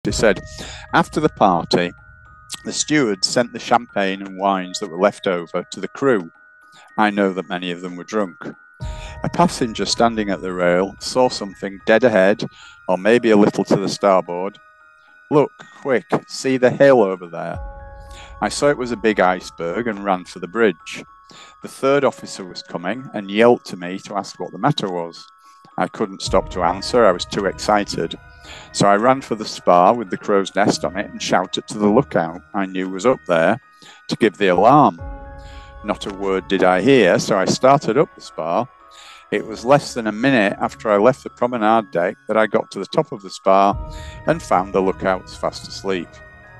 It said, after the party, the steward sent the champagne and wines that were left over to the crew. I know that many of them were drunk. A passenger standing at the rail saw something dead ahead, or maybe a little to the starboard. Look, quick, see the hill over there. I saw it was a big iceberg and ran for the bridge. The third officer was coming and yelled to me to ask what the matter was. I couldn't stop to answer, I was too excited. So I ran for the spar with the crow's nest on it and shouted to the lookout I knew was up there to give the alarm. Not a word did I hear, so I started up the spar. It was less than a minute after I left the promenade deck that I got to the top of the spar and found the lookouts fast asleep.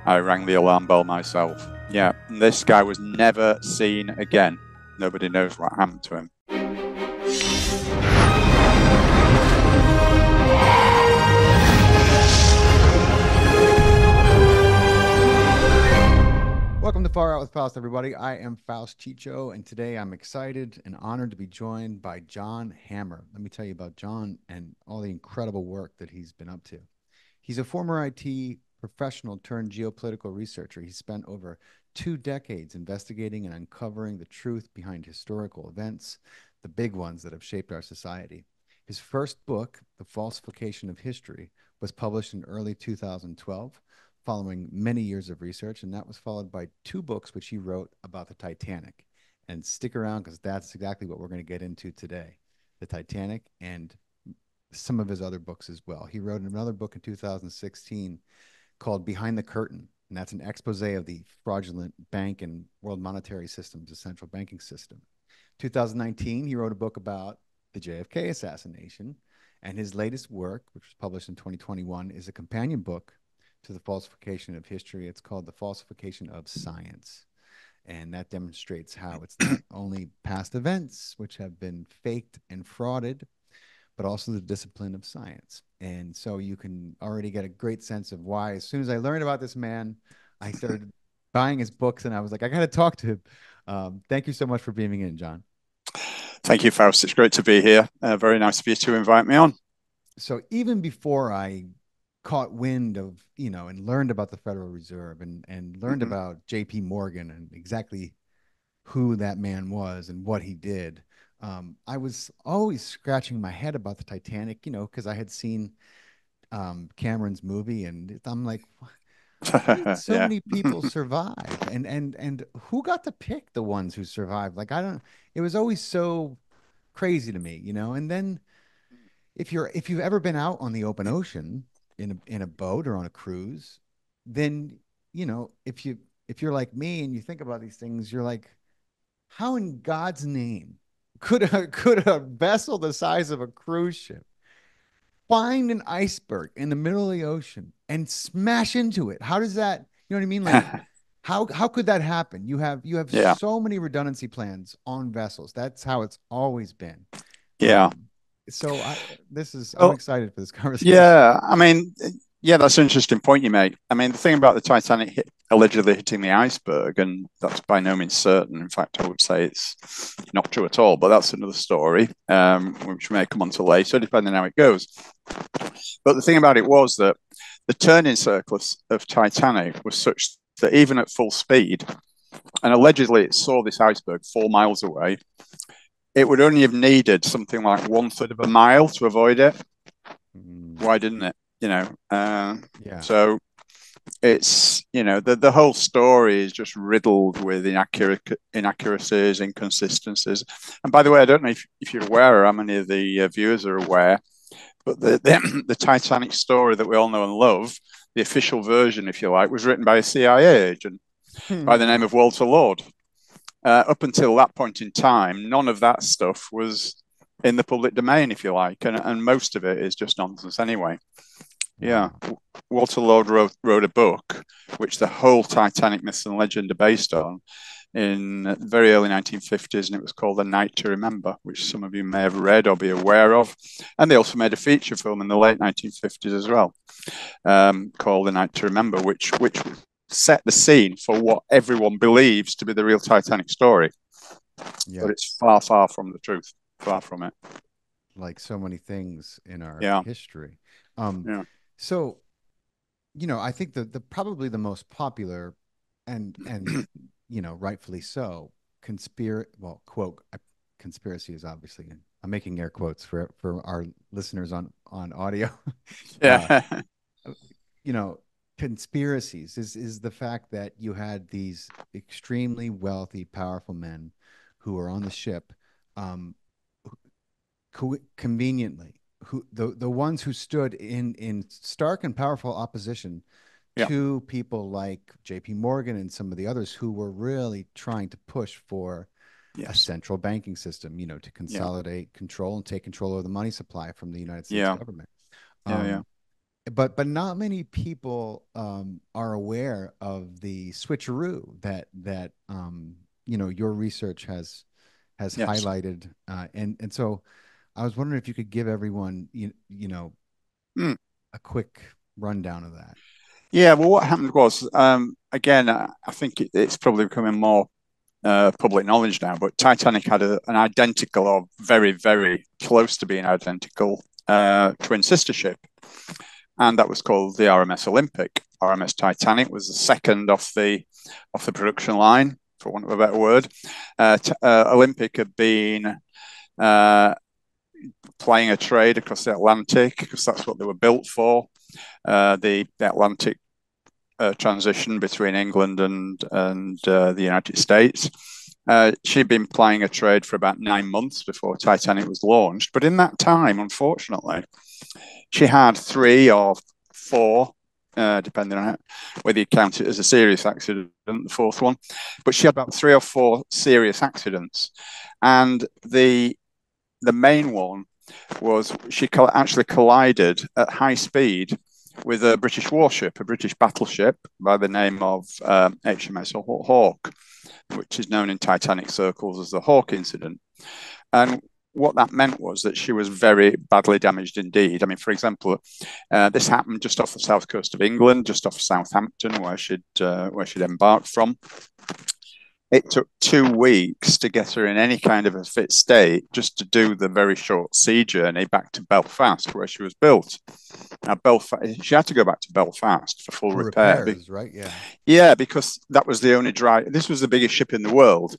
I rang the alarm bell myself. Yeah, and this guy was never seen again. Nobody knows what happened to him. Welcome to Far Out with Faust, everybody. I am Faust Chicho, and today I'm excited and honored to be joined by John Hammer. Let me tell you about John and all the incredible work that he's been up to. He's a former IT professional turned geopolitical researcher. He spent over 2 decades investigating and uncovering the truth behind historical events, the big ones that have shaped our society. His first book, The Falsification of History, was published in early 2012. Following many years of research, and that was followed by 2 books which he wrote about the Titanic. And stick around because that's exactly what we're going to get into today, the Titanic and some of his other books as well. He wrote another book in 2016 called Behind the Curtain, and that's an expose of the fraudulent bank and world monetary systems, the central banking system. 2019, he wrote a book about the JFK assassination, and his latest work, which was published in 2021, is a companion book to the falsification of history. It's called The Falsification of Science. And that demonstrates how it's not only past events which have been faked and frauded, but also the discipline of science. And so you can already get a great sense of why, as soon as I learned about this man, I started buying his books and I was like, I got to talk to him. Thank you so much for beaming in, John. Thank you, Faust. It's great to be here. Very nice of you to invite me on. So even before I caught wind of, and learned about the Federal Reserve and learned about JP Morgan and exactly who that man was and what he did. I was always scratching my head about the Titanic, because I had seen Cameron's movie and I'm like, how did so Yeah. many people survive? And who got to pick the ones who survived? Like, it was always so crazy to me, and then if you've ever been out on the open ocean in a boat or on a cruise, then if you're like me and you think about these things, you're like, how in God's name could a vessel the size of a cruise ship find an iceberg in the middle of the ocean and smash into it? How does that, you know what I mean? Like, how could that happen? You have Yeah. so many redundancy plans on vessels. That's how it's always been. Yeah. So I'm Well, excited for this conversation. yeah. Yeah, that's an interesting point you make. The thing about the Titanic allegedly hitting the iceberg, and that's by no means certain. In fact, I would say it's not true at all, but that's another story, which may come on to later, depending on how it goes. But the thing about it was that the turning circle of Titanic was such that even at full speed, and allegedly it saw this iceberg 4 miles away, it would only have needed something like 1/3 of a mile to avoid it. Why didn't it? Yeah. So it's the whole story is just riddled with inaccuracies, inconsistencies. And by the way, I don't know if you're aware, or how many of the viewers are aware, but the Titanic story that we all know and love, the official version, if you like, was written by a CIA agent by the name of Walter Lord. Up until that point in time, none of that stuff was in the public domain, if you like, and most of it is just nonsense anyway. Yeah, Walter Lord wrote a book which the whole Titanic myth and legend are based on in the very early 1950s, and it was called A Night to Remember, which some of you may have read or be aware of. And they also made a feature film in the late 1950s as well, called A Night to Remember, which set the scene for what everyone believes to be the real Titanic story. Yeah. But it's far, far from the truth. Far from it. Like so many things in our Yeah. history. Yeah. So I think the probably the most popular and rightfully so, quote, conspiracy is obviously, I'm making air quotes for our listeners on audio. uh, Yeah. you know, conspiracies is the fact that you had these extremely wealthy, powerful men who were on the ship, um, conveniently, who the ones who stood in stark and powerful opposition Yeah. to people like J.P. Morgan and some of the others who were really trying to push for a Yes. central banking system, to Yeah. consolidate control and take control of the money supply from the United States Yeah. government. Yeah. Yeah. Um, but not many people are aware of the switcheroo that your research has Yes. highlighted, and so I was wondering if you could give everyone Mm. a quick rundown of that. Yeah. Well, what happened was, again, I think it's probably becoming more public knowledge now, but Titanic had an identical, or very, very close to being identical, twin sister ship, and that was called the RMS Olympic. RMS Titanic was the second off the production line, for want of a better word. Olympic had been uh, playing a trade across the Atlantic because that's what they were built for. The Atlantic transition between England and the United States. She'd been playing a trade for about 9 months before Titanic was launched. But in that time, unfortunately, she had 3 or 4, depending on whether you count it as a serious accident, the fourth one. But she had about 3 or 4 serious accidents. And the main one was she actually collided at high speed with a British warship, a British battleship by the name of HMS Hawke, which is known in Titanic circles as the Hawke incident. And what that meant was that she was very badly damaged indeed. I mean, for example, this happened just off the south coast of England, just off Southampton, where she'd embarked from. It took 2 weeks to get her in any kind of a fit state just to do the very short sea journey back to Belfast, where she was built. Now, she had to go back to Belfast for full For repair. repairs, right? Yeah. Yeah, because that was the only this was the biggest ship in the world.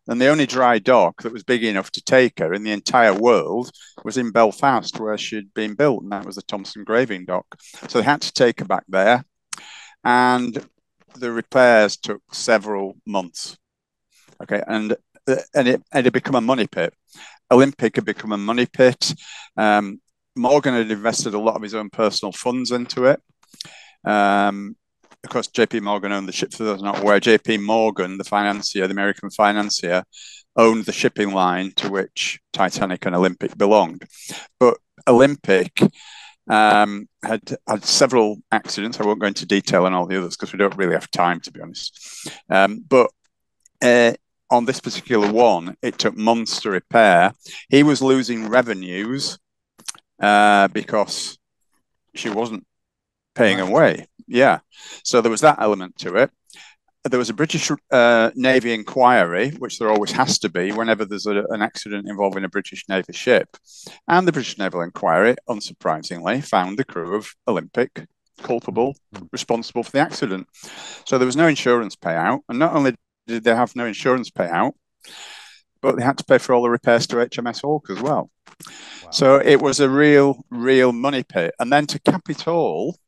And the only dry dock that was big enough to take her in the entire world was in Belfast, where she'd been built. And that was the Thomson Graving Dock. So they had to take her back there. And the repairs took several months. Okay, and it had become a money pit. Olympic had become a money pit. Morgan had invested a lot of his own personal funds into it. Of course, J.P. Morgan owned the ship. For those not aware, J.P. Morgan, the financier, the American financier, owned the shipping line to which Titanic and Olympic belonged. But Olympic had several accidents. I won't go into detail on all the others because we don't really have time, to be honest. But on this particular one, it took months to repair. He was losing revenues because she wasn't paying away. Yeah. So there was that element to it. There was a British Navy inquiry, which there always has to be whenever there's an accident involving a British Navy ship. And the British Naval Inquiry, unsurprisingly, found the crew of Olympic culpable, responsible for the accident. So there was no insurance payout. And not only did they have no insurance payout, but they had to pay for all the repairs to HMS Hawke as well. Wow. So it was a real money pit. And then to cap it all,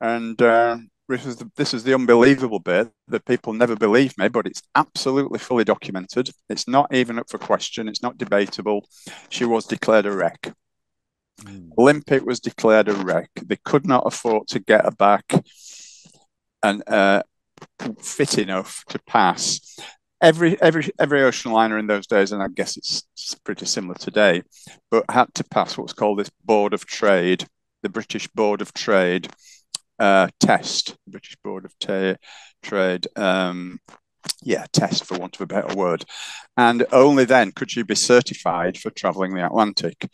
and this is the unbelievable bit that people never believe me, but it's absolutely fully documented. It's not even up for question. It's not debatable. She was declared a wreck. Olympic was declared a wreck. They could not afford to get her back and fit enough to pass. Every ocean liner in those days, and I guess it's pretty similar today, but had to pass what's called this Board of Trade, the British Board of Trade test, the British Board of Trade, test for want of a better word. And only then could she be certified for traveling the Atlantic.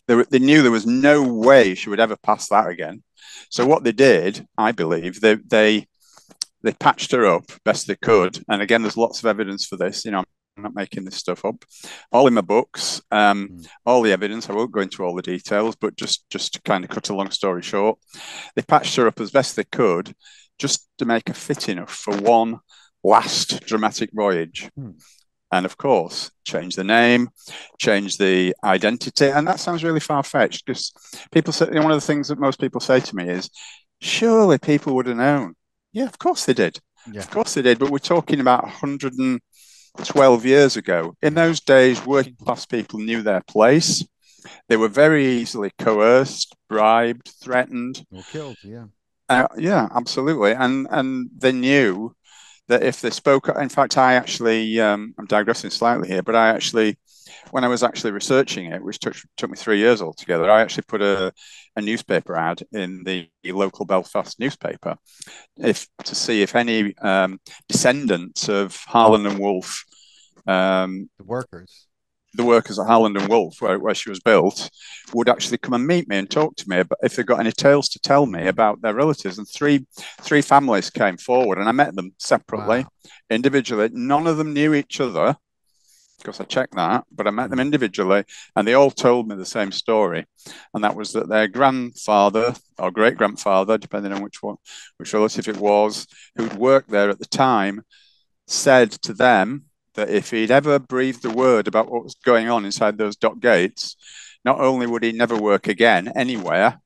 They knew there was no way she would ever pass that again. So what they did, I believe, they patched her up best they could. And again, there's lots of evidence for this. You know, not making this stuff up. All in my books, all the evidence. I won't go into all the details, but just to kind of cut a long story short, they patched her up as best they could, just to make her fit enough for one last dramatic voyage. And of course, change the name, change the identity. And that sounds really far-fetched, because people say, one of the things that most people say to me is, surely people would have known. Yeah, of course they did. Yeah. Of course they did. But we're talking about 112 years ago. In those days, working class people knew their place. They were very easily coerced, bribed, threatened. Or killed, yeah. Yeah, absolutely. And they knew that if they spoke, in fact, I actually, I'm digressing slightly here, but I actually, when I was actually researching it, which took me 3 years altogether, I actually put a newspaper ad in the local Belfast newspaper to see if any descendants of Harland and Wolff, the workers at Harland and Wolff, where she was built, would actually come and meet me and talk to me about if they've got any tales to tell me about their relatives. And three families came forward, and I met them separately, individually. None of them knew each other, because I checked that, but I met them individually, and they all told me the same story. And that was that their grandfather or great-grandfather, depending on which relative it was, who'd worked there at the time, said to them that if he'd ever breathed a word about what was going on inside those dock gates, not only would he never work again anywhere,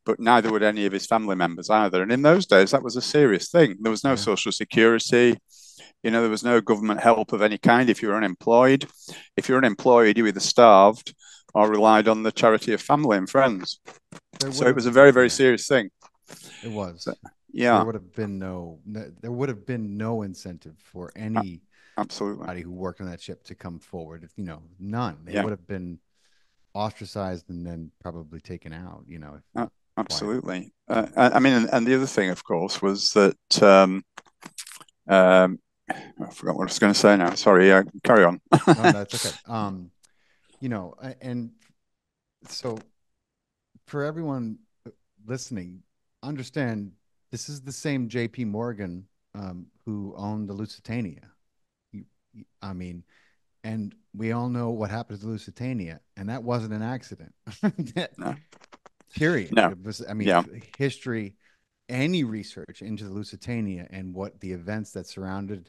but neither would any of his family members either. And in those days, that was a serious thing. There was no social security. There was no government help of any kind if you were unemployed. If you're unemployed, you either starved or relied on the charity of family and friends. So it was a very, very serious thing. It was. So, yeah. There would have been no incentive for any absolutely who worked on that ship to come forward. None. They would have been ostracized and then probably taken out. Absolutely. I mean, and the other thing, of course, was that I forgot what I was going to say now. Sorry. Carry on. No, that's okay. And so for everyone listening, understand this is the same J.P. Morgan who owned the Lusitania. I mean, and we all know what happened to the Lusitania, and that wasn't an accident. No. Period. No. It was, history, any research into the Lusitania and what the events that surrounded,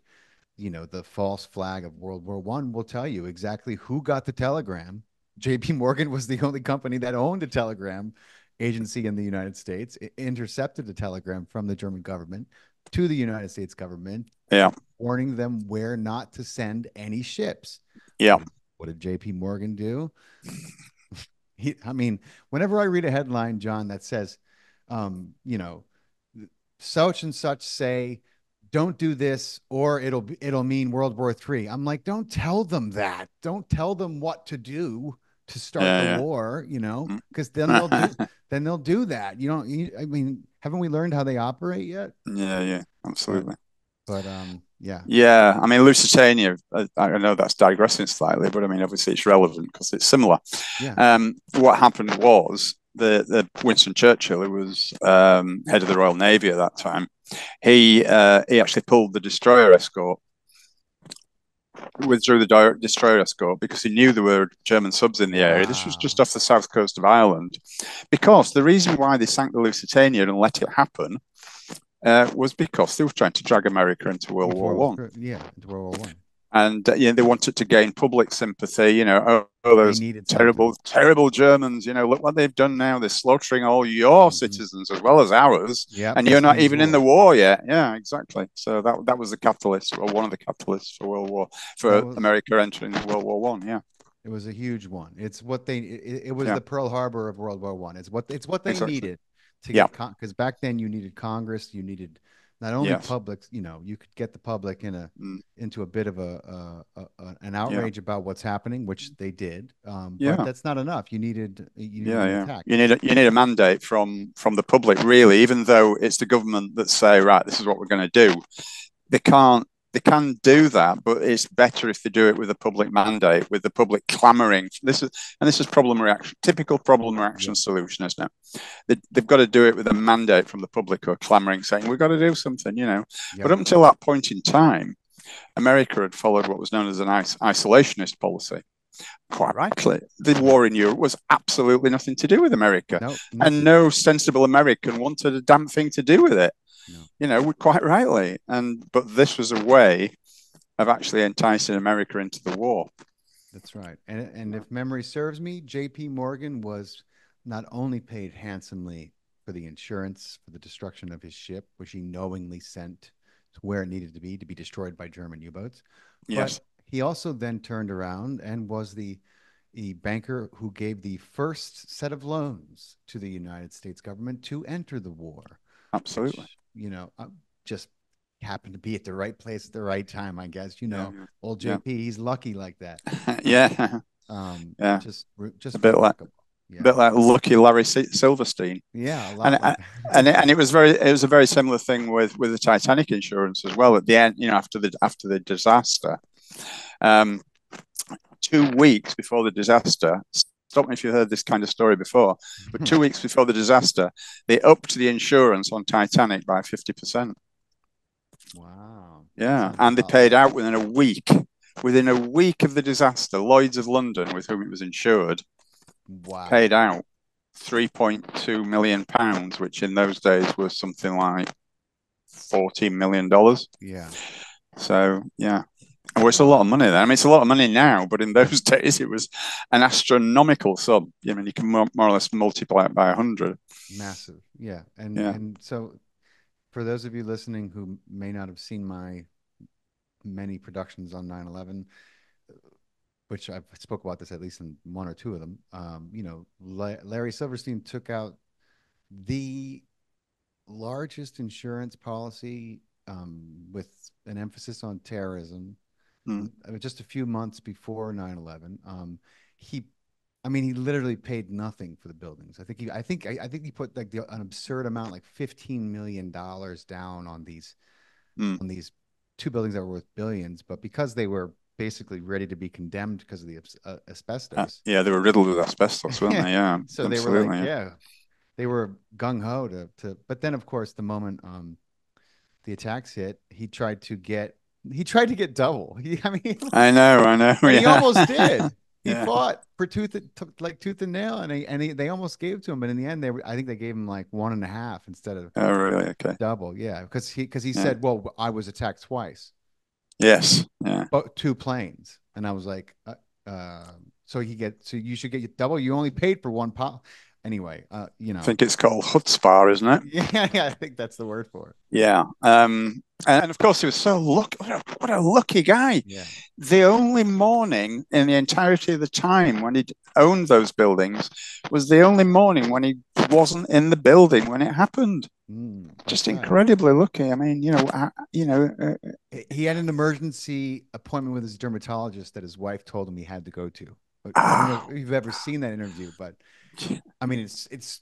the false flag of World War I will tell you exactly who got the telegram. J.P. Morgan was the only company that owned a telegram agency in the United States. It intercepted a telegram from the German government to the United States government, warning them where not to send any ships. Yeah. What did J.P. Morgan do? Whenever I read a headline, John, that says, such and such say, don't do this, or it'll mean World War III. I'm like, don't tell them that. Don't tell them what to do to start the war, because then they'll do that. Haven't we learned how they operate yet? Yeah, absolutely. But yeah. I mean, Lusitania. I know that's digressing slightly, but I mean, obviously it's relevant because it's similar. Yeah. What happened was the Winston Churchill, who was head of the Royal Navy at that time, he actually pulled the destroyer escort, withdrew the destroyer escort because he knew there were German subs in the area. This was just off the south coast of Ireland. Because the reason why they sank the Lusitania and let it happen was because they were trying to drag America into World War One. Yeah, into World War One. And they wanted to gain public sympathy. Those terrible Germans. Look what they've done now. They're slaughtering all your citizens as well as ours. Yeah, and you're not even in the war yet. Yeah, exactly. So that was the catalyst, or one of the catalysts for America entering World War One. Yeah. It was a huge one. It's what it was the Pearl Harbor of World War One. It's what they needed to get, because back then you needed Congress, you needed not only public, you could get the public into a bit of an outrage about what's happening, which they did. But that's not enough. You needed attack. You need a mandate from the public, really, even though it's the government that say, right, this is what we're going to do. They can do that, but it's better if they do it with a public mandate, with the public clamoring. This is typical problem reaction solution, isn't it? They've got to do it with a mandate from the public who are clamoring, saying we've got to do something, But up until that point in time, America had followed what was known as an isolationist policy. Quite rightly, the war in Europe was absolutely nothing to do with America, No, and nothing. no sensible American wanted a damn thing to do with it. No, Quite rightly. But this was a way of actually enticing America into the war. that's right. And if memory serves me, J.P. Morgan was not only paid handsomely for the insurance for the destruction of his ship, which he knowingly sent to where it needed to be destroyed by German U-boats, but Yes, he also then turned around and was the banker who gave the first set of loans to the United States government to enter the war, absolutely. which, just happened to be at the right place at the right time, I guess. Yeah, Old yeah, JP, he's lucky like that. yeah, Um, yeah. just A just bit like remarkable. a Yeah. bit like lucky Larry Silverstein. Yeah, a and lot like and it was a very similar thing with the Titanic insurance as well. At the end, after the disaster, um, 2 weeks before the disaster. Stop me if you heard this kind of story before, but 2 weeks before the disaster, they upped the insurance on Titanic by 50%. Wow. That Yeah, sounds a and they lot paid like out within a week. Within a week of the disaster, Lloyd's of London, with whom it was insured, paid wow. out £3.2 million, which in those days was something like $14 million. Yeah. So yeah, well, it's a lot of Wow. money then. I mean, it's a lot of money now, but in those days it was an astronomical sum. I mean, you can more or less multiply it by 100. Massive. Yeah. And Yeah. and so for those of you listening who may not have seen my many productions on 9/11, which I've spoke about this at least in one or two of them, Larry Silverstein took out the largest insurance policy with an emphasis on terrorism Mm, just a few months before 9/11. He, I mean, he literally paid nothing for the buildings. I think he put like an absurd amount, like $15 million down mm. on these two buildings that were worth billions, but because they were basically ready to be condemned because of the asbestos. Yeah, they were riddled with asbestos, weren't they? Yeah, So they were like, absolutely. Yeah. yeah, they were gung ho but then of course the moment the attacks hit, he tried to get double. I mean, I know, I know. and he Yeah, almost did. He yeah. fought for tooth and nail, they almost gave it to him, but in the end, I think they gave him like one and a half instead of Oh, really? Okay. double. Yeah, because he Yeah. said, "Well, I was attacked twice, Yes. Yeah. but two planes," and I was like, so you should get double. You only paid for one pop." Anyway, I think it's called chutzpah, isn't it? yeah, yeah, I think that's the word for it. Yeah. And of course, he was so lucky. What a lucky guy. Yeah. The only morning in the entirety of the time when he owned those buildings was the only morning when he wasn't in the building when it happened. Just That's right. incredibly lucky. I mean, He had an emergency appointment with his dermatologist that his wife told him he had to go to. But I don't know ah, if you've ever seen that interview, but I mean, it's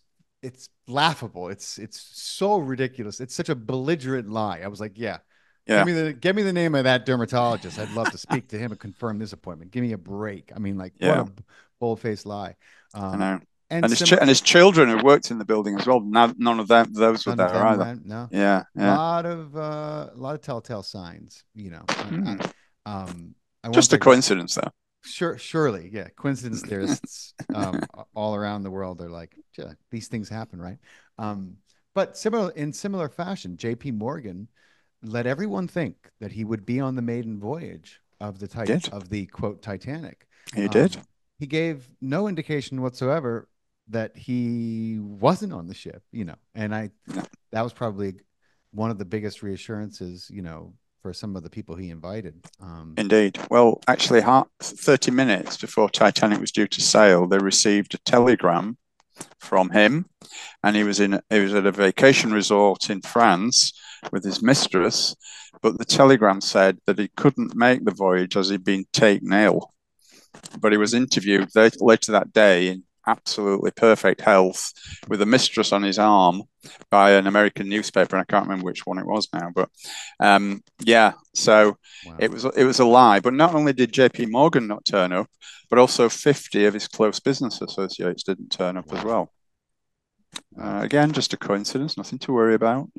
laughable. It's so ridiculous. It's such a belligerent lie. I was like, yeah, yeah, give me the name of that dermatologist. I'd love to speak to him and confirm this appointment. Give me a break. I mean, like, what yeah. a bold-faced lie. I Um, know. and sim And his children who worked in the building as well. None of those were None of there them either. went. No, Yeah, yeah. a lot of telltale signs. Hmm. Um, I won't Just a digress. coincidence, though. Surely, yeah. Coincidence theorists all around the world are like, yeah, these things happen, right? Um, but similar fashion, J.P. Morgan let everyone think that he would be on the maiden voyage of He did. the quote Titanic. He did. Um, he gave no indication whatsoever that he wasn't on the ship, and No, that was probably one of the biggest reassurances, for some of the people he invited. indeed. Well, actually, 30 minutes before Titanic was due to sail, they received a telegram from him, and he was at a vacation resort in France with his mistress. But the telegram said that he couldn't make the voyage as he'd been taken ill. But he was interviewed later that day in absolutely perfect health with a mistress on his arm by an American newspaper. And I can't remember which one it was now, but yeah, so Wow. it was a lie. But not only did JP Morgan not turn up, but also 50 of his close business associates didn't turn up as Wow. well. Wow. Again, just a coincidence, nothing to worry about,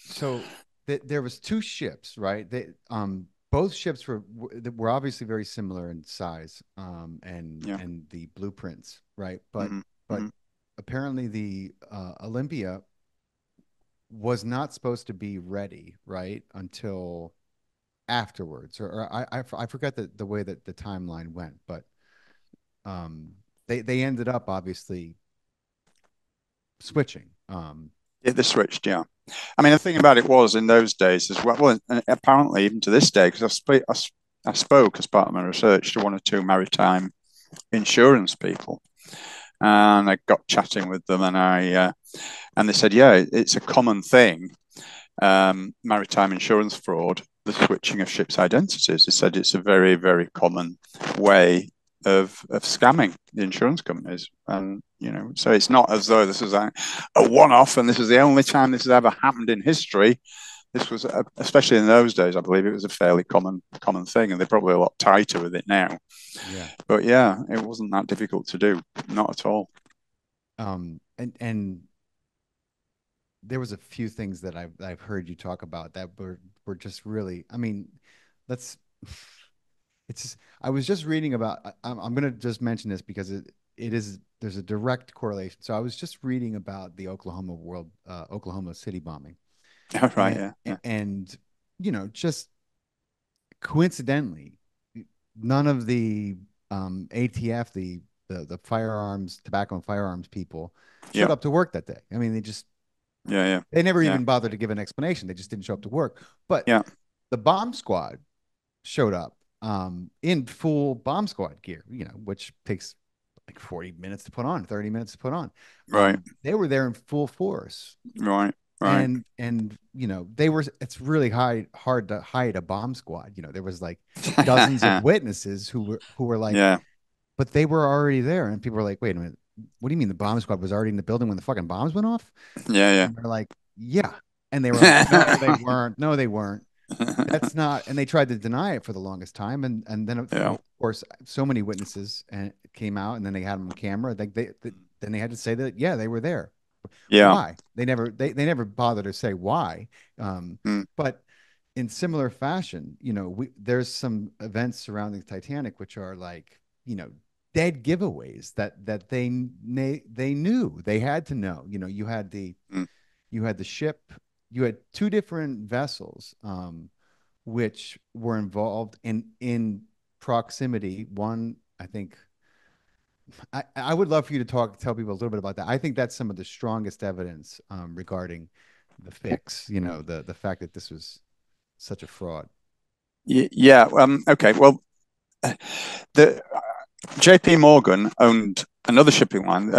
So there was two ships, right? Both ships were obviously very similar in size, Yeah. and the blueprints, right? But Hmm. but Hmm. apparently the Olympia was not supposed to be ready, right, until afterwards, or I forgot the way that the timeline went, but um, they ended up obviously switching. Yeah, they switched. Yeah. I mean, the thing about it was in those days as well. Well, and apparently even to this day, because I spoke as part of my research to one or two maritime insurance people, and I got chatting with them, and they said, yeah, it's a common thing, maritime insurance fraud, the switching of ships' identities. They said it's a very, very common way of scamming the insurance companies. And, so it's not as though this is a one-off and this is the only time this has ever happened in history. This was, especially in those days, I believe it was a fairly common thing, and they're probably a lot tighter with it now. Yeah. But yeah, it wasn't that difficult to do, not at all. And there was a few things that I've heard you talk about that were just really, I mean, let's it's just, I was just reading about, I'm going to just mention this because it is, there's a direct correlation. So I was just reading about the Oklahoma City bombing, Right, and yeah, yeah, and just coincidentally, none of the ATF, the firearms, tobacco and firearms people yeah, showed up to work that day. I mean, yeah, yeah, they never yeah, even bothered to give an explanation. They just didn't show up to work. But yeah. the bomb squad showed up in full bomb squad gear, which takes like 40 minutes to put on, 30 minutes to put on. Right, They were there in full force. right, right. And it's really hard to hide a bomb squad. There was like dozens of witnesses who were like, Yeah, but they were already there. And people were like, wait a minute, what do you mean the bomb squad was already in the building when the fucking bombs went off? yeah, And they're like, yeah. And they were like, no, they yeah. weren't. No, they weren't. That's not. And they tried to deny it for the longest time. And then, Yeah, of course, so many witnesses and it came out, and then they had them on camera. Then they had to say that, yeah, they were there. yeah. Why? They never bothered to say why. Um, Mm, but in similar fashion, there's some events surrounding Titanic which are like, dead giveaways that they knew they had to know. mm. You had the ship, you had two different vessels, which were involved in proximity. One, I think, I would love for you to tell people a little bit about that. I think that's some of the strongest evidence regarding the fix. The fact that this was such a fraud. Yeah. Okay. Well, the J.P. Morgan owned another shipping line.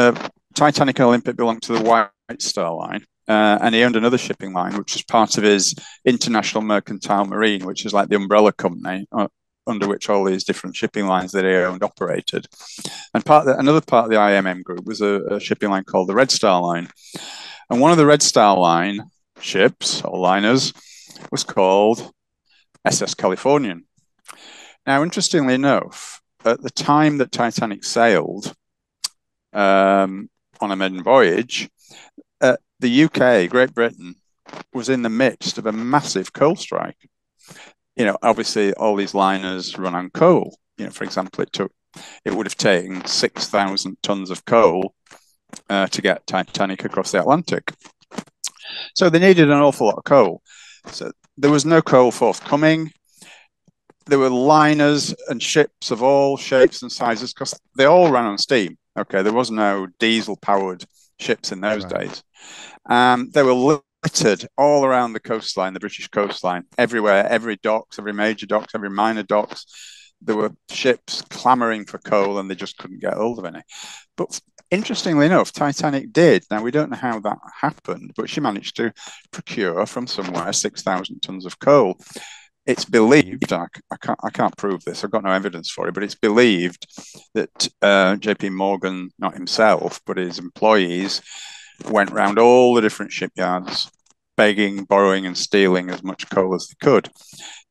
Titanic and Olympic belonged to the White Star Line, and he owned another shipping line, which was part of his International Mercantile Marine, which is like the umbrella company under which all these different shipping lines that he owned operated. And another part of the IMM group was a shipping line called the Red Star Line, and one of the Red Star Line ships or liners was called SS Californian. Now, interestingly enough, at the time that Titanic sailed on a maiden voyage, the UK, Great Britain, was in the midst of a massive coal strike. Obviously, all these liners run on coal. For example, it would have taken 6,000 tons of coal to get Titanic across the Atlantic. So they needed an awful lot of coal. So there was no coal forthcoming. There were liners and ships of all shapes and sizes because they all ran on steam. Okay, there was no diesel-powered ships in those Right. days. They were littered all around the coastline, the British coastline, everywhere, every docks, every major docks, every minor docks. There were ships clamoring for coal, and they just couldn't get hold of any. But interestingly enough, Titanic did. Now, we don't know how that happened, but she managed to procure from somewhere 6,000 tons of coal. It's believed, I can't prove this, I've got no evidence for it, but it's believed that J.P. Morgan, not himself, but his employees, went round all the different shipyards, begging, borrowing, and stealing as much coal as they could.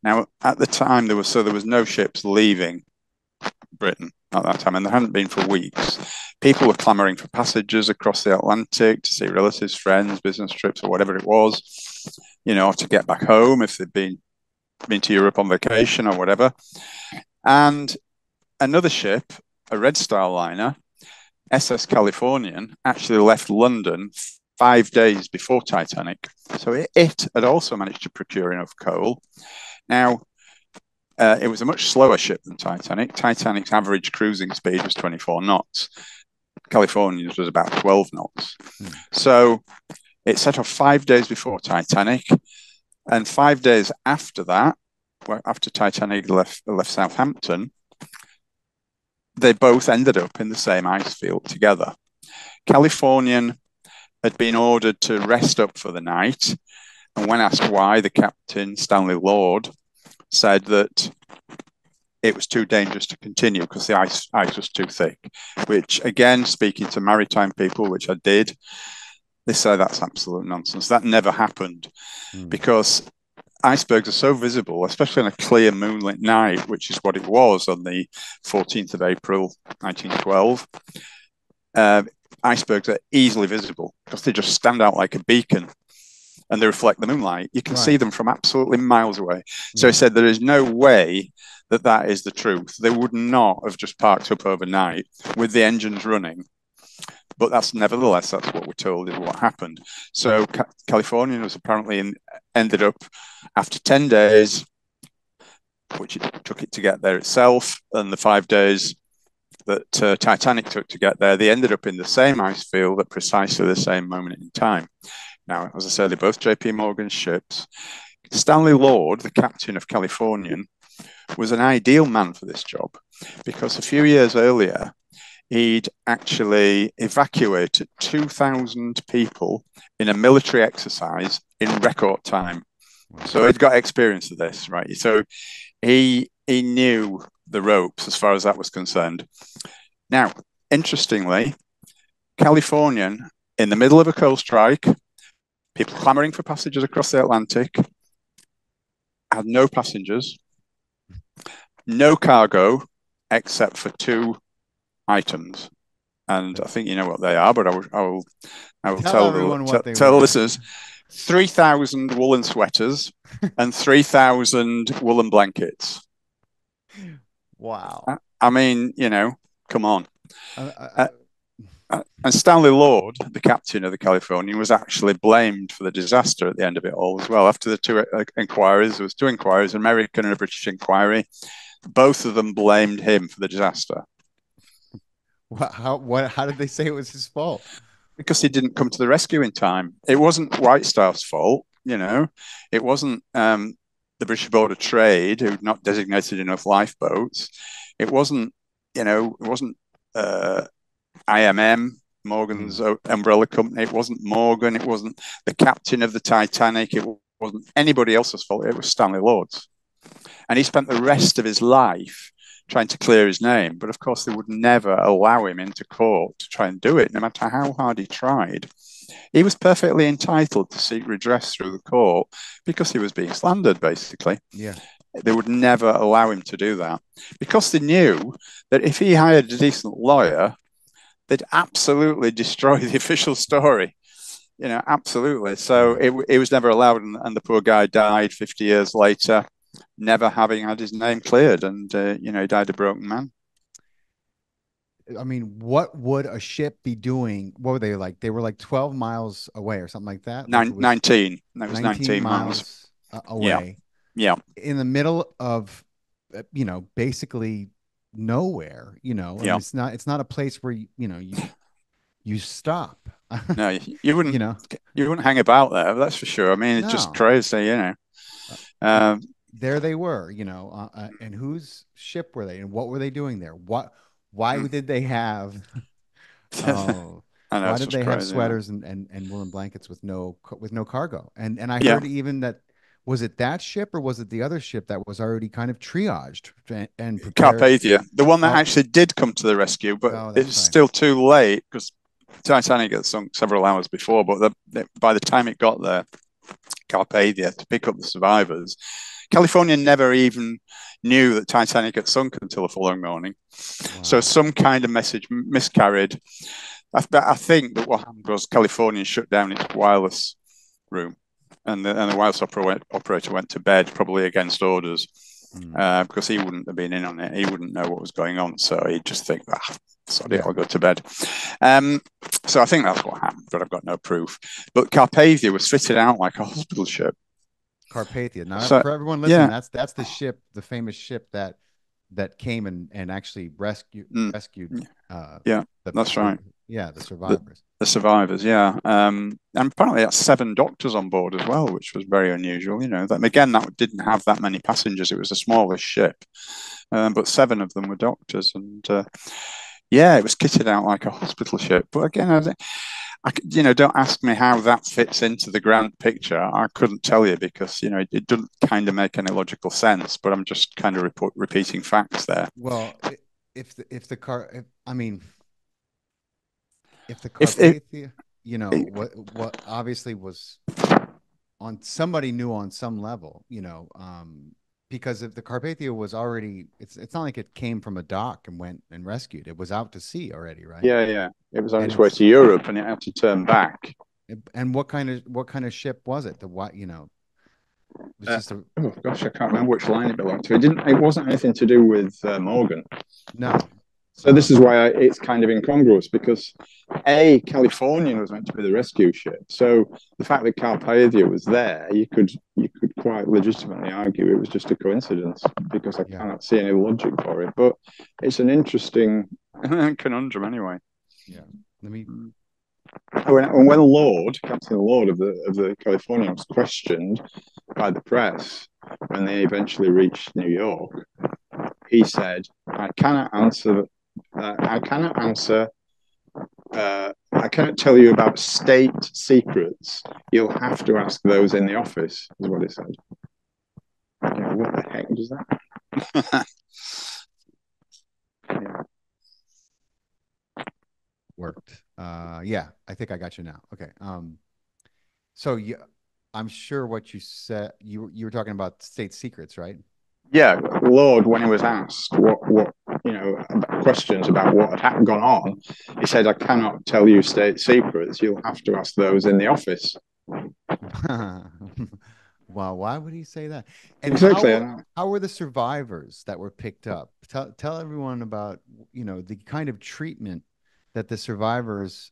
Now, at the time, there was no ships leaving Britain at that time, and there hadn't been for weeks. People were clamoring for passages across the Atlantic to see relatives, friends, business trips, or whatever it was. or to get back home if they'd been to Europe on vacation or whatever. And another ship, a Red Star liner, SS Californian, actually left London 5 days before Titanic. So it had also managed to procure enough coal. Now, it was a much slower ship than Titanic. Titanic's average cruising speed was 24 knots. California's was about 12 knots. So it set off 5 days before Titanic. And 5 days after that, after Titanic left Southampton, they both ended up in the same ice field together. Californian had been ordered to rest up for the night. And when asked why, the captain, Stanley Lord, said that it was too dangerous to continue because the ice was too thick, which, again, speaking to maritime people, which I did, they say that's absolute nonsense. That never happened because icebergs are so visible, especially on a clear moonlit night, which is what it was on the 14th of April, 1912. Icebergs are easily visible because they just stand out like a beacon and they reflect the moonlight. You can see them from absolutely miles away. So he said there is no way that is the truth. They would not have just parked up overnight with the engines running. But that's what we're told is what happened. So Californian was apparently ended up after 10 days, which it took it to get there itself, and the 5 days that Titanic took to get there, they ended up in the same ice field at precisely the same moment in time. Now, as I said, they're both J.P. Morgan ships. Stanley Lord, the captain of Californian, was an ideal man for this job because a few years earlier, he'd actually evacuated 2,000 people in a military exercise in record time. So he'd got experience of this, right? So he knew the ropes as far as that was concerned. Now, interestingly, Californian, in the middle of a coal strike, people clamoring for passengers across the Atlantic, had no passengers, no cargo, except for 2 items. And I think you know what they are, but I will tell the listeners: 3,000 woolen sweaters and 3,000 woolen blankets. Wow. I mean, come on. And Stanley Lord, the captain of the Californian, was actually blamed for the disaster at the end of it all as well. After the 2 inquiries, there was 2 inquiries, an American and a British inquiry. Both of them blamed him for the disaster. How did they say it was his fault? Because he didn't come to the rescue in time. It wasn't White Star's fault, It wasn't the British Board of Trade who'd not designated enough lifeboats. It wasn't, IMM, Morgan's umbrella company. It wasn't Morgan. It wasn't the captain of the Titanic. It wasn't anybody else's fault. It was Stanley Lord's. And he spent the rest of his life trying to clear his name. But of course, they would never allow him into court to try and do it, no matter how hard he tried. He was perfectly entitled to seek redress through the court because he was being slandered, basically. Yeah. They would never allow him to do that because they knew that if he hired a decent lawyer, they'd absolutely destroy the official story. Absolutely. So it was never allowed, and the poor guy died 50 years later, never having had his name cleared, and he died a broken man. I mean, what would a ship be doing? What were they like? They were like 12 miles away or something like that. Like 19. That was 19 miles away. Yeah. In the middle of, basically nowhere. Yeah. It's not a place where you stop. No, you wouldn't. You wouldn't hang about there. That's for sure. I mean, it's just crazy. There they were. And whose ship were they? And what were they doing there? Why did they have? Why did they have sweaters and woolen blankets with no cargo? And I heard even that. Was it that ship or was it the other ship that was already kind of triaged and prepared? Carpathia, the one that actually did come to the rescue, but it's still too late because Titanic had sunk several hours before. But by the time it got there, Carpathia, to pick up the survivors, California never even knew that Titanic had sunk until the following morning. Wow. So some kind of message miscarried. I think that what happened was California shut down its wireless room. and the whilst operator went to bed, probably against orders, because he wouldn't have been in on it. He wouldn't know what was going on, so he'd just think, sorry, I'll go to bed. So I think that's what happened, but I've got no proof. But Carpathia was fitted out like a hospital ship. Carpathia. Now, for everyone listening, that's the ship, the famous ship that came and actually rescued. That's right. Yeah, the survivors. The survivors, yeah. And apparently that's 7 doctors on board as well, which was very unusual. Again, that didn't have that many passengers. It was the smallest ship, but 7 of them were doctors, and it was kitted out like a hospital ship. But again, don't ask me how that fits into the grand picture. I couldn't tell you because it doesn't kind of make any logical sense. But I'm just kind of repeating facts there. Well, if the Carpathia, what obviously was on somebody knew on some level, because if the Carpathia was already, it's not like it came from a dock and went and rescued. It was out to sea already, right? Yeah. It was on its way to Europe and it had to turn back. And what kind of ship was it? It was just oh gosh, I can't remember which line it belonged to. It wasn't anything to do with Morgan. No. So this is why it's kind of incongruous, because Californian was meant to be the rescue ship. So the fact that Carpathia was there, you could quite legitimately argue it was just a coincidence, because I cannot see any logic for it. But it's an interesting conundrum anyway. Yeah. Let me. When Captain Lord of the Californian was questioned by the press when they eventually reached New York, he said, I cannot tell you about state secrets. You'll have to ask those in the office, is what he said. What the heck does that? Worked. I think I got you now. Okay. So I'm sure what you said, you were talking about state secrets, right? Yeah, Lord, when he was asked what questions about what had gone on, he said, I cannot tell you state secrets. You'll have to ask those in the office. Wow, why would he say that? And exactly. How were the survivors that were picked up? Tell everyone about, the kind of treatment that the survivors,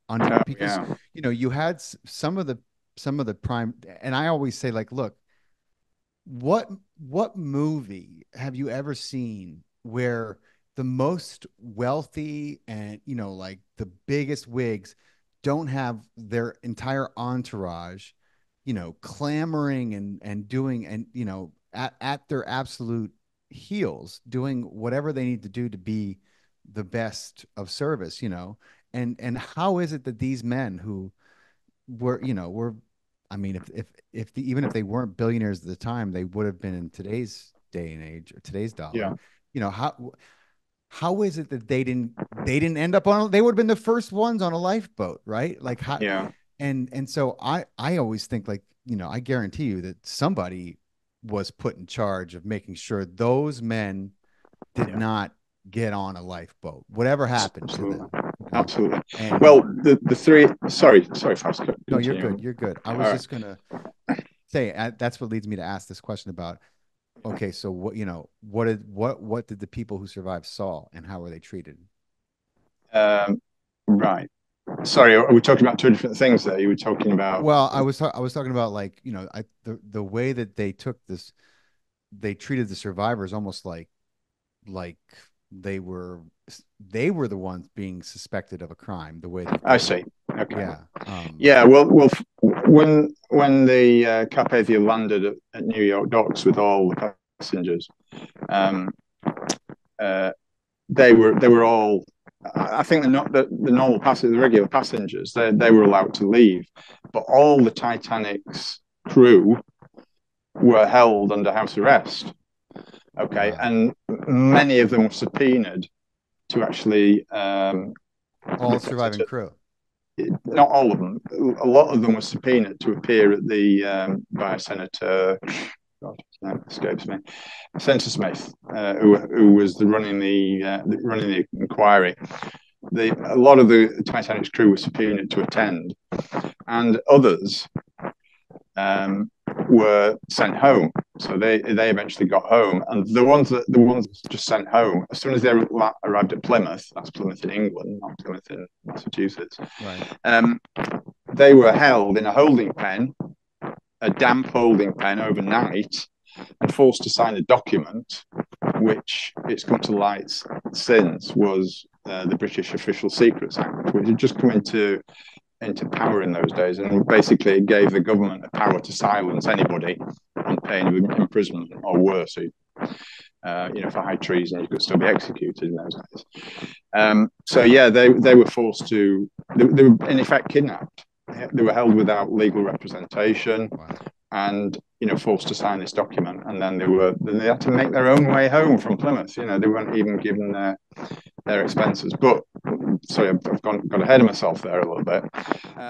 under, because you had some of the prime, and I always say, like, look, what movie have you ever seen where the most wealthy and like the biggest wigs don't have their entire entourage clamoring and doing, and at their absolute heels doing whatever they need to do to be the best of service, and how is it that these men who were I mean, even if they weren't billionaires at the time, they would have been in today's day and age, or today's dollar. How is it that they didn't end up on? They would have been the first ones on a lifeboat, right? Like how? Yeah. And so I always think, like, I guarantee you that somebody was put in charge of making sure those men did not get on a lifeboat, whatever happened to them. Okay? Absolutely. And, well, the three. Sorry, Faust. No, you're good. You're good. I was just gonna say that's what leads me to ask this question about. Okay, so what did the people who survived saw, and how were they treated? Right. Sorry, are we talking about 2 different things there? You were talking about. Well, I was talking about, like, the way that they took this, they treated the survivors almost like they were the ones being suspected of a crime. The way that I see. Okay. Yeah. Well, when the Carpathia landed at New York docks with all the passengers, they were all. I think the normal passengers, the regular passengers, they were allowed to leave, but all the Titanic's crew were held under house arrest. Okay, wow. And many of them were subpoenaed to actually all surviving crew. Not all of them. A lot of them were subpoenaed to appear at the by Senator. God, his name escapes me. Senator Smith, who was running the inquiry. A lot of the Titanic's crew were subpoenaed to attend, and others were sent home. So they eventually got home, and the ones just sent home as soon as they arrived at Plymouth. That's Plymouth in England, not Plymouth in Massachusetts. Right. They were held in a holding pen, a damp holding pen overnight, and forced to sign a document, which it's come to light since was the British Official Secrets Act, which had just come into power in those days, and basically it gave the government the power to silence anybody on pain of imprisonment or worse. For high treason, you could still be executed in those days. So yeah, they were forced to. They were in effect kidnapped. They were held without legal representation. Wow. And forced to sign this document, and then they had to make their own way home from Plymouth. They weren't even given their expenses. But sorry, I've got ahead of myself there a little bit.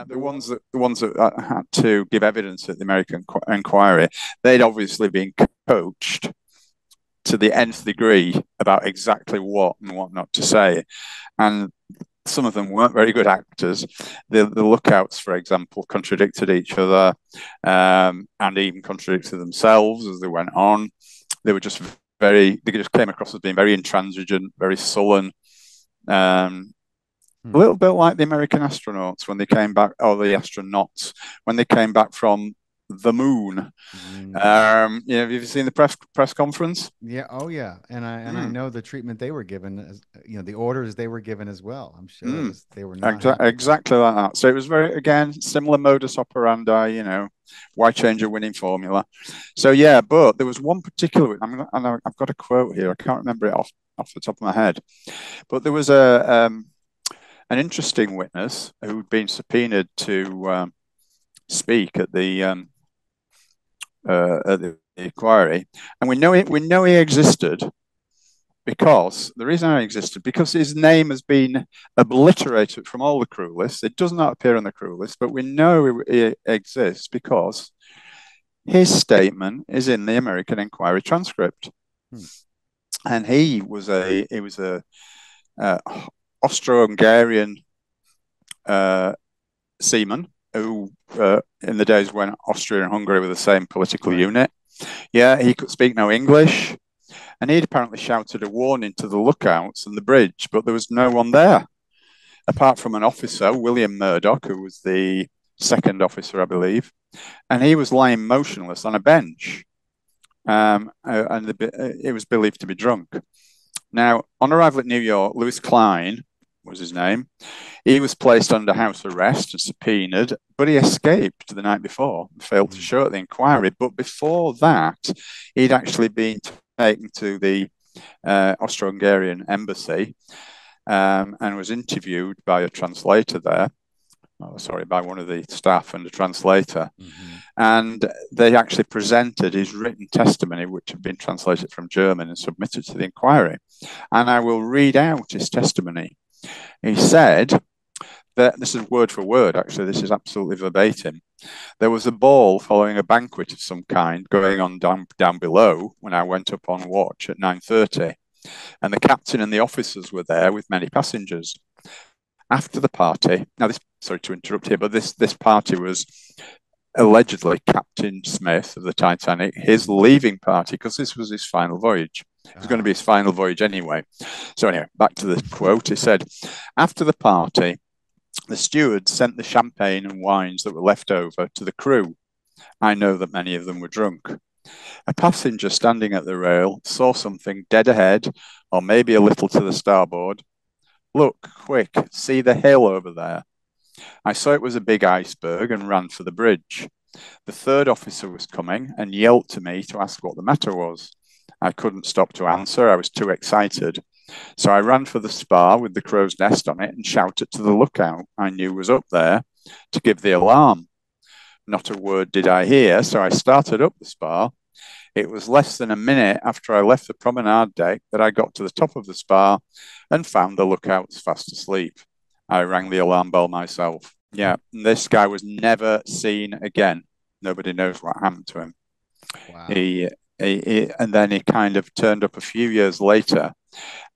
The ones that had to give evidence at the American inquiry, they'd obviously been coached to the nth degree about exactly what and what not to say, and some of them weren't very good actors. The lookouts, for example, contradicted each other and even contradicted themselves as they went on. They were just they just came across as being very intransigent, very sullen. A little bit like the American astronauts when they came back, or the astronauts when they came back from the moon. Have you seen the press conference? Yeah. Oh, yeah. And I know the treatment they were given, as the orders they were given as well. I'm sure they were not exactly like that. So it was again similar modus operandi. Why change a winning formula? So yeah, but there was one particular. I've got a quote here. I can't remember it off the top of my head, but there was an interesting witness who'd been subpoenaed to speak at the inquiry, and we know he existed because the reason he existed because his name has been obliterated from all the crew lists. It does not appear on the crew list, but we know he exists because his statement is in the American inquiry transcript. And he was a Austro-Hungarian seaman who, in the days when Austria and Hungary were the same political unit, he could speak no English, and he'd apparently shouted a warning to the lookouts and the bridge, but there was no one there, apart from an officer, William Murdoch, who was the second officer, I believe, and he was lying motionless on a bench, and it was believed to be drunk. Now, on arrival at New York, Louis Klein was his name. He was placed under house arrest and subpoenaed, but he escaped the night before, failed to show at the inquiry. But before that, he'd actually been taken to the Austro-Hungarian embassy and was interviewed by a translator there. By one of the staff and a translator. And they actually presented his written testimony, which had been translated from German and submitted to the inquiry. And I will read out his testimony. He said that, this is word for word, actually, this is absolutely verbatim. There was a ball following a banquet of some kind going on down below when I went up on watch at 9:30. And the captain and the officers were there with many passengers. After the party, sorry to interrupt here, but this party was allegedly Captain Smith of the Titanic, his leaving party, because this was his final voyage. It was going to be his final voyage anyway. So anyway, back to the quote. He said, after the party, the steward sent the champagne and wines that were left over to the crew. I know that many of them were drunk. A passenger standing at the rail saw something dead ahead, or maybe a little to the starboard. Look, quick, see the hill over there. I saw it was a big iceberg and ran for the bridge. The third officer was coming and yelled to me to ask what the matter was. I couldn't stop to answer. I was too excited. So I ran for the spar with the crow's nest on it and shouted to the lookout I knew was up there to give the alarm. Not a word did I hear, so I started up the spar. It was less than a minute after I left the promenade deck that I got to the top of the spar and found the lookouts fast asleep. I rang the alarm bell myself. Yeah, this guy was never seen again. Nobody knows what happened to him. Wow. And then he kind of turned up a few years later,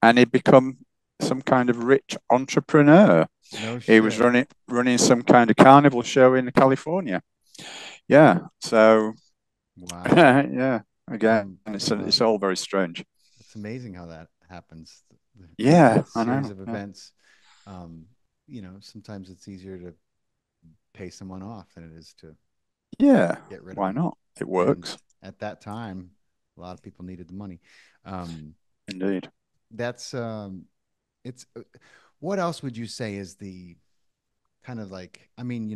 and he'd become some kind of rich entrepreneur. No shit. He was running some kind of carnival show in California. Yeah. So, Wow. yeah. Again, Well, it's all very strange. it's amazing how that happens. Yeah, That I series know. of Yeah. events. Sometimes it's easier to pay someone off than it is to Yeah. get rid of Why them. not? It And works. at that time, a lot of people needed the money. Um, Indeed. that's it's what else would you say is the kind of like, I mean,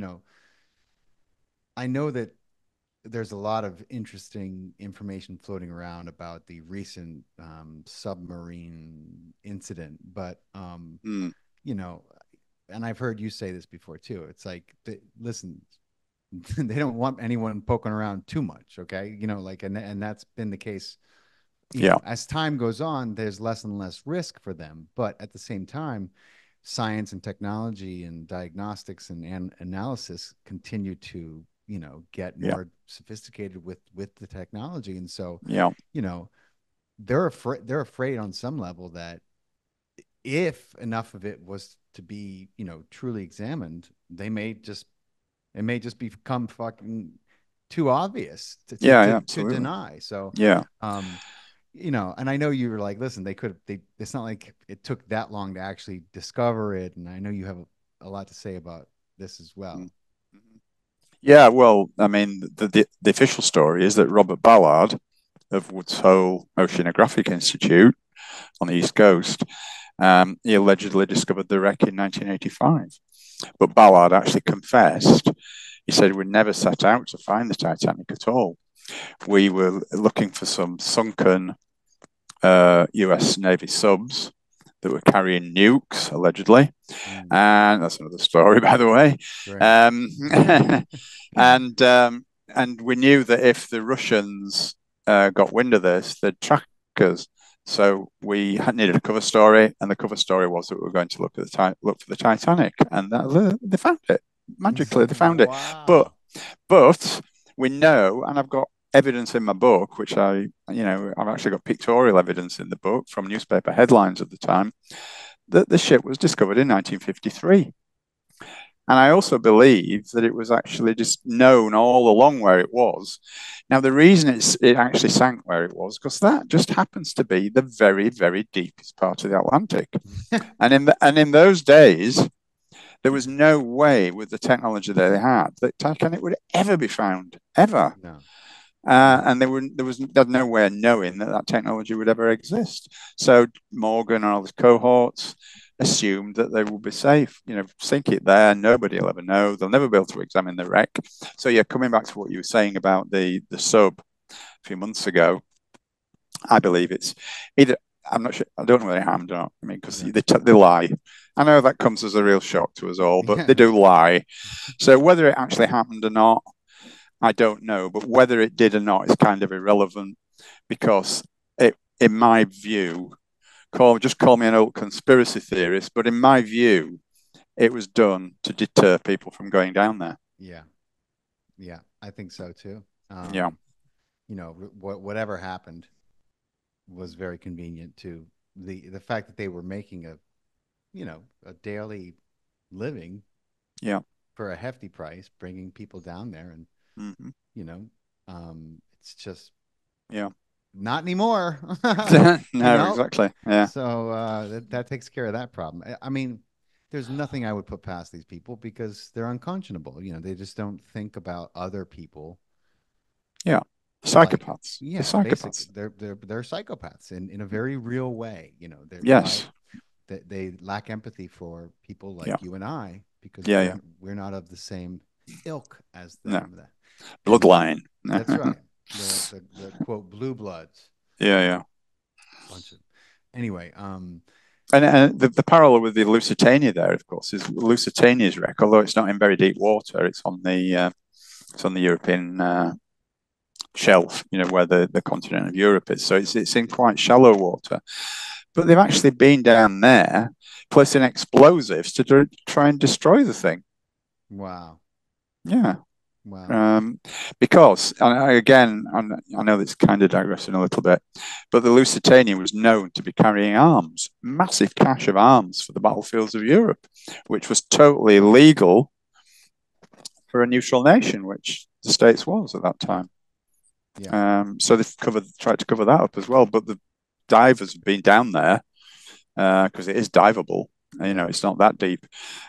I know that there's a lot of interesting information floating around about the recent submarine incident, but Mm. you know, and I've heard you say this before too. It's like, listen, they don't want anyone poking around too much, okay? Like, and that's been the case. Yeah. As time goes on, there's less and less risk for them, but at the same time, science and technology and diagnostics and analysis continue to get Yeah. more sophisticated with the technology, and so Yeah. you know they're afraid on some level that if enough of it was to be truly examined, it may just become fucking too obvious Yeah. Yeah. to Absolutely. deny. So Yeah. um and I know you were like, listen, it's not like it took that long to actually discover it. And I know you have a lot to say about this as well. Mm. Yeah. Well, I mean, the official story is that Robert Ballard of Woods Hole Oceanographic Institute on the East Coast, he allegedly discovered the wreck in 1985. But Ballard actually confessed. He said we never set out to find the Titanic at all. We were looking for some sunken US Navy subs that were carrying nukes, allegedly. Mm, And that's another story, by the way. great. Um, and and we knew that if the Russians got wind of this, they'd track us. So we had needed a cover story, and the cover story was that we were going to look for the Titanic, and they found it magically. They found it, but Wow. but we know, and I've got evidence in my book, which I've actually got pictorial evidence in the book from newspaper headlines at the time, that the ship was discovered in 1953. And I also believe that it was actually just known all along where it was. Now, the reason it actually sank where it was, because that just happens to be the very, very deepest part of the Atlantic. And in those days, there was no way with the technology that they had that Titanic would ever be found, ever. No, no. And there's no way of knowing that technology would ever exist. So Morgan and all his cohorts assumed that they would be safe. Sink it there, nobody will ever know. They'll never be able to examine the wreck. So yeah, coming back to what you were saying about the sub a few months ago, I believe it's either. I'm not sure. I don't know whether it happened or not. I mean, because Yeah. they lie. I know that comes as a real shock to us all, but they Yeah. do lie. So whether it actually happened or not, I don't know, but whether it did or not is kind of irrelevant because in my view, just call me an old conspiracy theorist, but in my view, it was done to deter people from going down there. Yeah. Yeah. I think so too. Yeah, Whatever happened was very convenient to the fact that they were making a daily living yeah, for a hefty price, bringing people down there, and mm-hmm. you know, it's just Yeah. not anymore. you No, know, exactly. Yeah, so that takes care of that problem. I mean, there's nothing I would put past these people because they're unconscionable. They just don't think about other people yeah. like, Psychopaths. They're yeah, basically psychopaths. they're psychopaths in a very real way. They're Yes. they lack empathy for people Yeah. like you and I because Yeah. we're Yeah. we're not of the same ilk as No. them. And Bloodline. that's Yeah. right. The quote blue bloods, Yeah. bunch of anyway. And the parallel with the Lusitania there, of course, is Lusitania's wreck. Although it's not in very deep water, it's on the European shelf, where the continent of Europe is. So it's in quite shallow water. But they've actually been down there placing explosives to try and destroy the thing. Wow. Yeah. Wow. Um, because, again, I know that's kind of digressing a little bit, but the Lusitania was known to be carrying arms, massive cache of arms for the battlefields of Europe, which was totally illegal for a neutral nation, which the States was at that time. So they've tried to cover that up as well. But the divers have been down there because it is diveable. It's not that deep,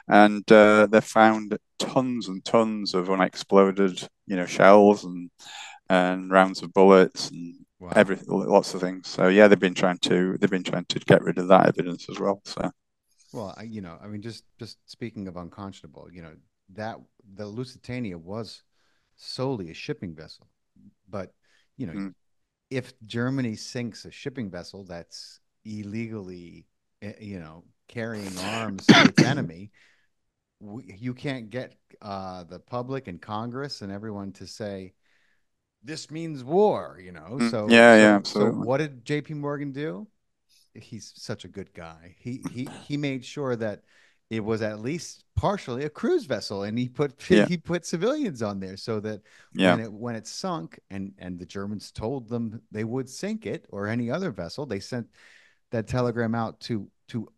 and they've found tons and tons of unexploded, shells and rounds of bullets and lots of things. So yeah, they've been trying to get rid of that evidence as well. So, well, I mean, just speaking of unconscionable, that the Lusitania was solely a shipping vessel, but if Germany sinks a shipping vessel that's illegally, carrying arms to its enemy, you can't get the public and Congress and everyone to say this means war. So absolutely. what did J.P. Morgan do? He's such a good guy. He made sure that it was at least partially a cruise vessel, and he put civilians on there so that when it sunk and the Germans told them they would sink it or any other vessel, they sent that telegram out to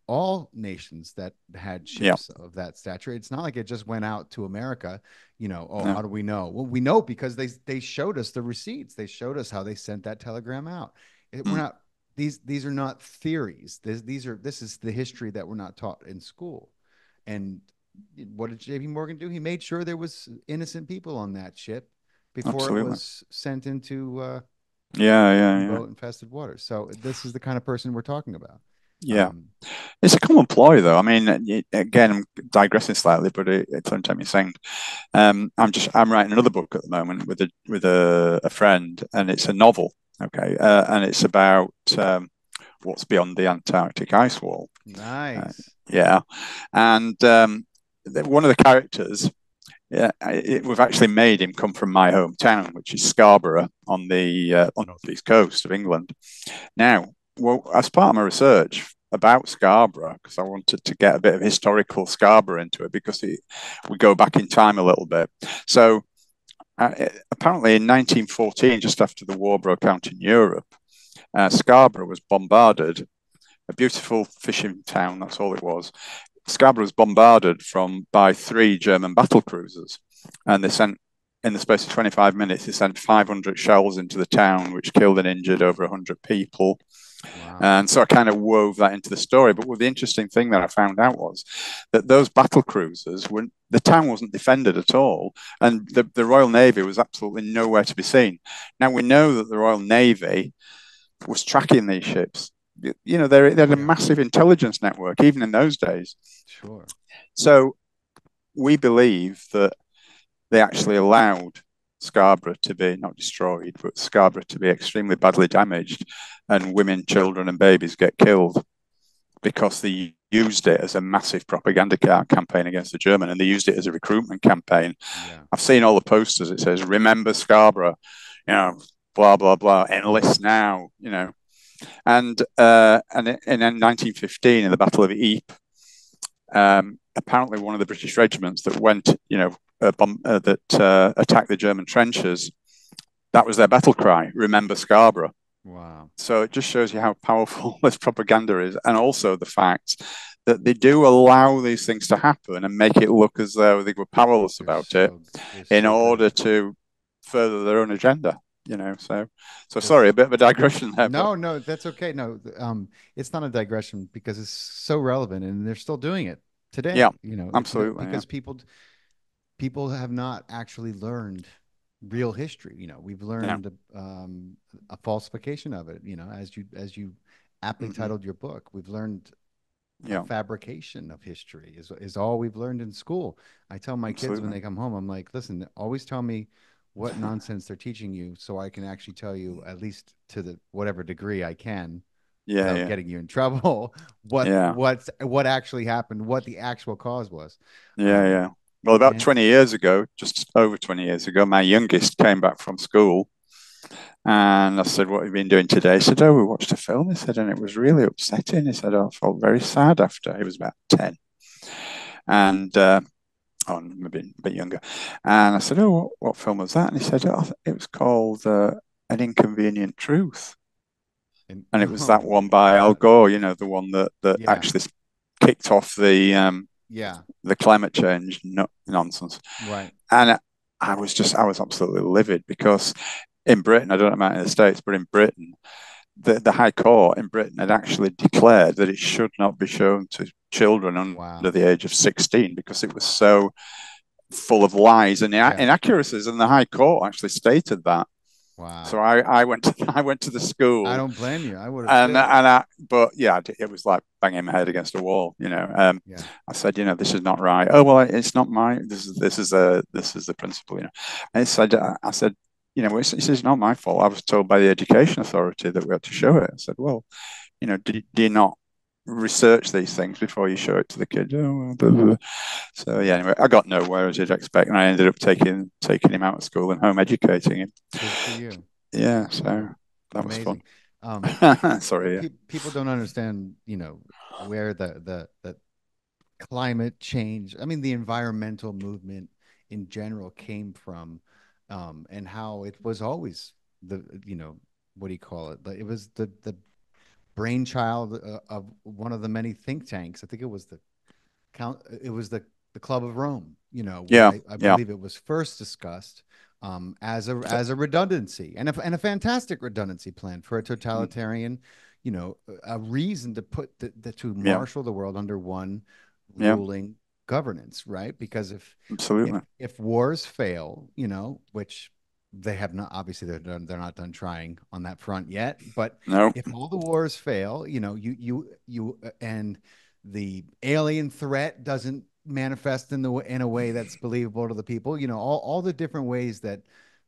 all nations that had ships of that stature. It's not like it just went out to America. How do we know? Well, we know because they showed us the receipts. They showed us how they sent that telegram out. We're not these are not theories. This is the history that we're not taught in school. And what did J.P. Morgan do? He made sure there was innocent people on that ship before it was sent into boat infested waters. So this is the kind of person we're talking about. It's a common ploy, though. I mean, again, I'm digressing slightly, but it don't take me a second. I'm writing another book at the moment with a friend, and it's a novel. Okay, and it's about what's beyond the Antarctic ice wall. Nice. And one of the characters, we've actually made him come from my hometown, which is Scarborough on the northeast coast of England. Now, well, as part of my research about Scarborough, because I wanted to get a bit of historical Scarborough into it, because we go back in time a little bit. So apparently in 1914, just after the war broke out in Europe, Scarborough was bombarded, a beautiful fishing town, that's all it was. Scarborough was bombarded by 3 German battle cruisers, and they sent, in the space of 25 minutes, they sent 500 shells into the town, which killed and injured over 100 people. Wow. And so I kind of wove that into the story. But the interesting thing that I found out was that those battle cruisers, the town wasn't defended at all, and the Royal Navy was absolutely nowhere to be seen. Now, we know that the Royal Navy was tracking these ships. They had a massive intelligence network, even in those days. Sure. So we believe that they actually allowed Scarborough to be not destroyed, but Scarborough to be extremely badly damaged, and women, children, and babies get killed because they used it as a massive propaganda campaign against the German, and they used it as a recruitment campaign. I've seen all the posters. It says, "Remember Scarborough," blah blah blah. Enlist now, And in 1915, in the Battle of Ypres, apparently one of the British regiments that went, that attacked the German trenches, that was their battle cry: "Remember Scarborough." Wow. So it just shows you how powerful this propaganda is, and also the fact that they do allow these things to happen and make it look as though they were powerless about it in order to further their own agenda. So sorry, a bit of a digression there. No, that's okay. No, it's not a digression because it's so relevant, and they're still doing it today. Yeah, absolutely. Because people have not actually learned real history. We've learned a falsification of it. As you aptly titled your book, we've learned a fabrication of history is all we've learned in school. I tell my kids when they come home, I'm like, listen, always tell me what nonsense they're teaching you, so I can actually tell you, at least to the whatever degree I can, without getting you in trouble, what actually happened, what the actual cause was. Well, about 20 years ago, just over 20 years ago, my youngest came back from school, and I said, "What have you been doing today?" He said, "Oh, we watched a film." He said, "And it was really upsetting." He said, "I felt very sad after." He was about 10. And maybe a bit younger. And I said, "Oh, what film was that?" And he said, "Oh, it was called An Inconvenient Truth." And it was that one by Al Gore, the one that actually kicked off the climate change nonsense. Right. And I was absolutely livid because in Britain, I don't know about in the States, but in Britain, the High Court in Britain had actually declared that it should not be shown to children Wow. under the age of 16 because it was so full of lies and Yeah. inaccuracies, and the High Court actually stated that. So Wow. I went to I went to the I school, don't blame you. I would have and too. but yeah, it was like banging my head against a wall. Yeah. I said, this is not right. Oh well, it's not my. This is the principle. I said, this is not my fault. I was told by the education authority that we had to show it. I said, well, do you not research these things before you show it to the kids? Oh, blah, blah, blah. So yeah, anyway, I got nowhere as you'd expect, and I ended up taking him out of school and home educating him. Good for you. Yeah, so Incredible. that was fun. Amazing. Um, Sorry, yeah. People don't understand, where the climate change, I mean, the environmental movement in general came from, and how it was always what do you call it? Like, it was the brainchild of one of the many think tanks. I think it was the Club of Rome, where Yeah, I yeah, believe it was first discussed, as a redundancy, and a fantastic redundancy plan for a totalitarian, a reason to put to yeah, marshal the world under one yeah, ruling governance, right? Because absolutely. if wars fail, which they have not, obviously they're not done trying on that front yet, but No, if all the wars fail, and the alien threat doesn't manifest in a way that's believable to the people, all the different ways that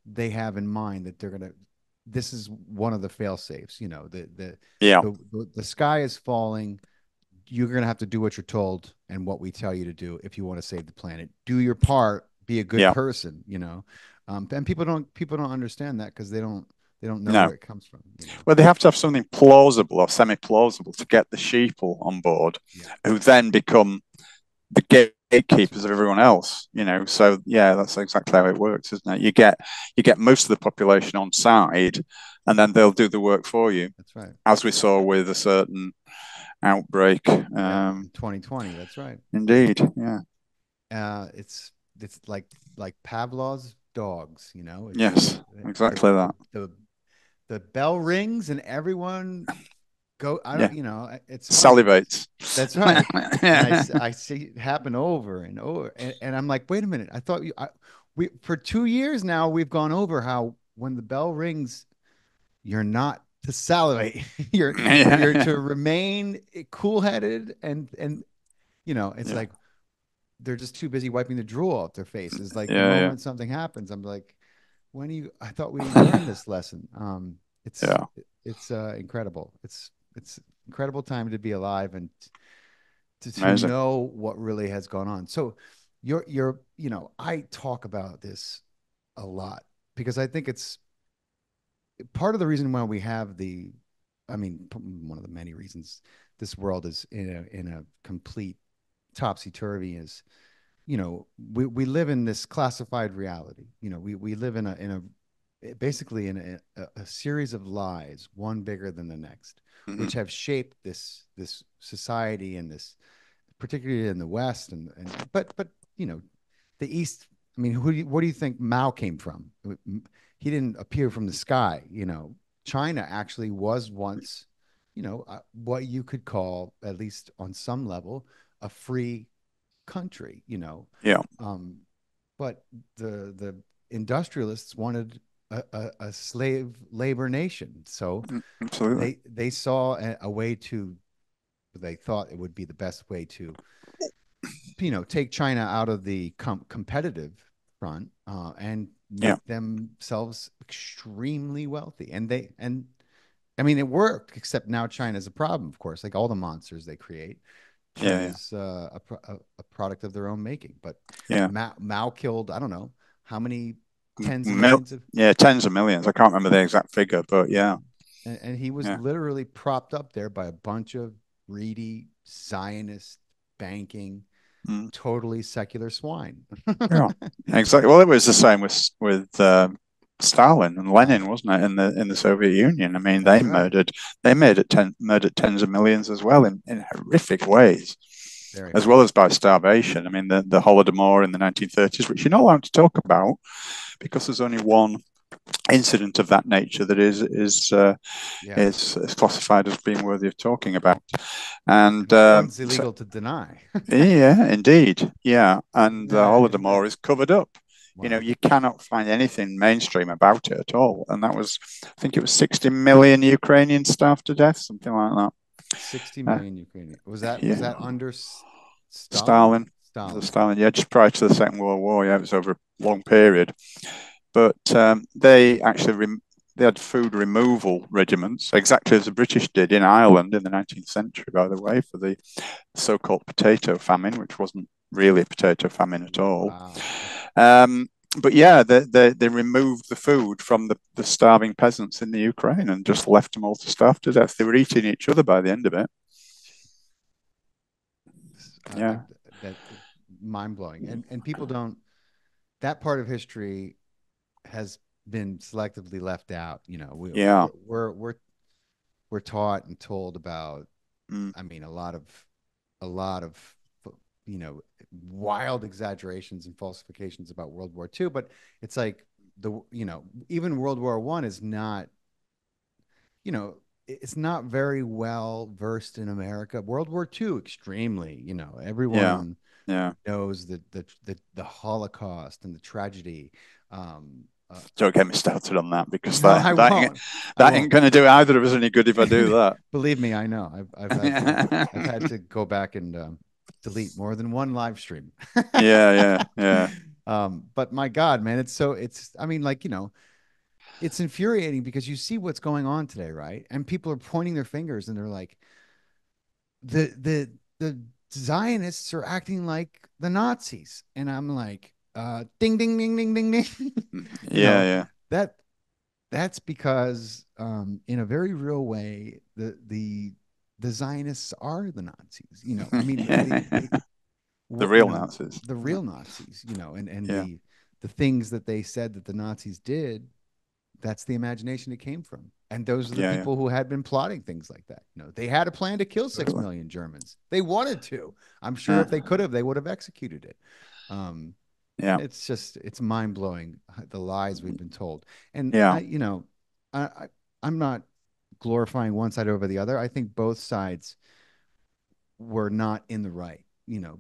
they have in mind that they're gonna. This is one of the fail safes. yeah, The sky is falling. You're going to have to do what you're told and what we tell you to do if you want to save the planet. Do your part. Be a good yeah, person. And people don't understand that because they don't know no. where it comes from. Well, they have to have something plausible or semi-plausible to get the sheeple on board, Yeah, who then become the gatekeepers of everyone else. So yeah, that's exactly how it works, isn't it? You get most of the population on side, and then they'll do the work for you, that's right. as we saw with a certain outbreak. Yeah, in 2020, that's right. Indeed, yeah, It's like Pavlov's dogs. It's yes, exactly that. the bell rings and everyone go. I Yeah, don't. It's funny. salivates. That's right. And Yeah, I see it happen over and over. And I'm like, wait a minute. I thought we for 2 years now, we've gone over how when the bell rings, you're not to salivate. You're yeah, to remain cool headed and it's yeah, like they're just too busy wiping the drool off their faces. Like the yeah, moment something happens, I'm like, I thought we learned this lesson. It's yeah. it's incredible. It's incredible time to be alive and to Amazing. know what really has gone on. So I talk about this a lot because I think it's part of the reason why we have I mean, one of the many reasons this world is in a complete topsy turvy is, we live in this classified reality. We live basically in a series of lies, one bigger than the next, Hmm. which have shaped this society and this, particularly in the West, but the East. I mean, what do you think Mao came from? He didn't appear from the sky. China actually was once, what you could call, at least on some level, a free country. Yeah, Um, but the industrialists wanted a slave labor nation, so absolutely. they saw a way to. They thought it would be the best way to take China out of the competitive front, and Yeah, make themselves extremely wealthy. And I mean, it worked, except now China's a problem, of course. Like all the monsters they create, yeah, yeah, China's a product of their own making. But yeah. Mao killed, I don't know how many tens of Mil- millions of, yeah, tens of millions. I can't remember the exact figure, but yeah, and he was yeah. literally propped up there by a bunch of greedy Zionist banking, Mm. totally secular swine. Yeah, exactly. Well, it was the same with Stalin and Lenin, Stalin. wasn't it? In the Soviet Union. I mean, That's right. they murdered tens of millions as well in horrific ways. Very as much. well as by starvation. I mean, the Holodomor in the 1930s, which you're not allowed to talk about because there's only one incident of that nature that Yeah. is classified as being worthy of talking about. And And one's so, illegal to deny. yeah, indeed, yeah. And the Yeah, Holodomor is covered up. You know, wow. you cannot find anything mainstream about it at all. And that was, I think it was 60 million Ukrainians starved to death, something like that. 60 Uh, million Ukrainian. Was that yeah, under Stalin? Stalin, the Stalin. Stalin, yeah, just prior to the Second World War. Yeah, it was over a long period. But they had food removal regiments, exactly as the British did in Ireland in the 19th century, by the way, for the so-called potato famine, which wasn't really a potato famine at all. Wow. Um, but yeah, they removed the food from the starving peasants in the Ukraine and just left them all to starve to death. They were eating each other by the end of it. I Yeah, that mind blowing. And people don't that part of history has been selectively left out. yeah, We're taught and told about, mm, I mean, a lot of you know wild exaggerations and falsifications about World War II, but it's like even World War I is not, you know it's not very well versed in America. World War II, extremely, yeah, everyone yeah. knows the Holocaust and the tragedy. um Don't get me started on that because no, I won't. I that ain't won't. going to do either of us any good if I do that. Believe me, I know. I've had to go back and delete more than one live stream. Yeah, yeah, yeah, But my God, man, I mean, like, it's infuriating because you see what's going on today, right? And people are pointing their fingers and they're like, the Zionists are acting like the Nazis. And I'm like, ding, ding, ding, ding, ding, ding. you yeah, know, yeah, that that's because, in a very real way, the Zionists are the Nazis. I mean, yeah. The what real Nazis. the Yeah, real Nazis. And yeah, the things that they said that the Nazis did. That's the imagination it came from. And those are the yeah, yeah. people who had been plotting things like that. They had a plan to kill six Absolutely. million Germans. They wanted to. I'm sure Yeah, if they could have, they would have executed it. yeah, It's mind blowing, the lies we've been told. And yeah. I'm not glorifying one side over the other. I think both sides were not in the right,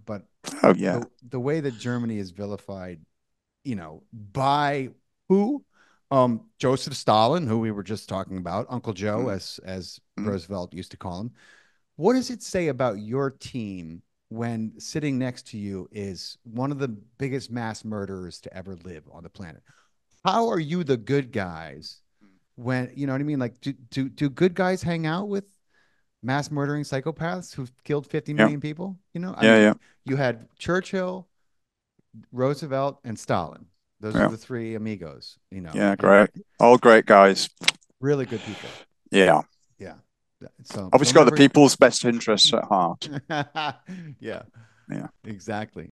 but Oh, yeah. the way that Germany is vilified, by who? Joseph Stalin, who we were just talking about, Uncle Joe, Mm, as mm. Roosevelt used to call him. What does it say about your team when sitting next to you is one of the biggest mass murderers to ever live on the planet? How are you the good guys when, you know what I mean? Like, do good guys hang out with mass murdering psychopaths who've killed 50 Yeah, million people? I yeah, mean, yeah, you had Churchill, Roosevelt, and Stalin. Those are yeah, the three amigos, yeah. and Great. All great guys. really good people. Yeah. Yeah. So Obviously got the never. people's best interests at heart. Yeah, Yeah. exactly.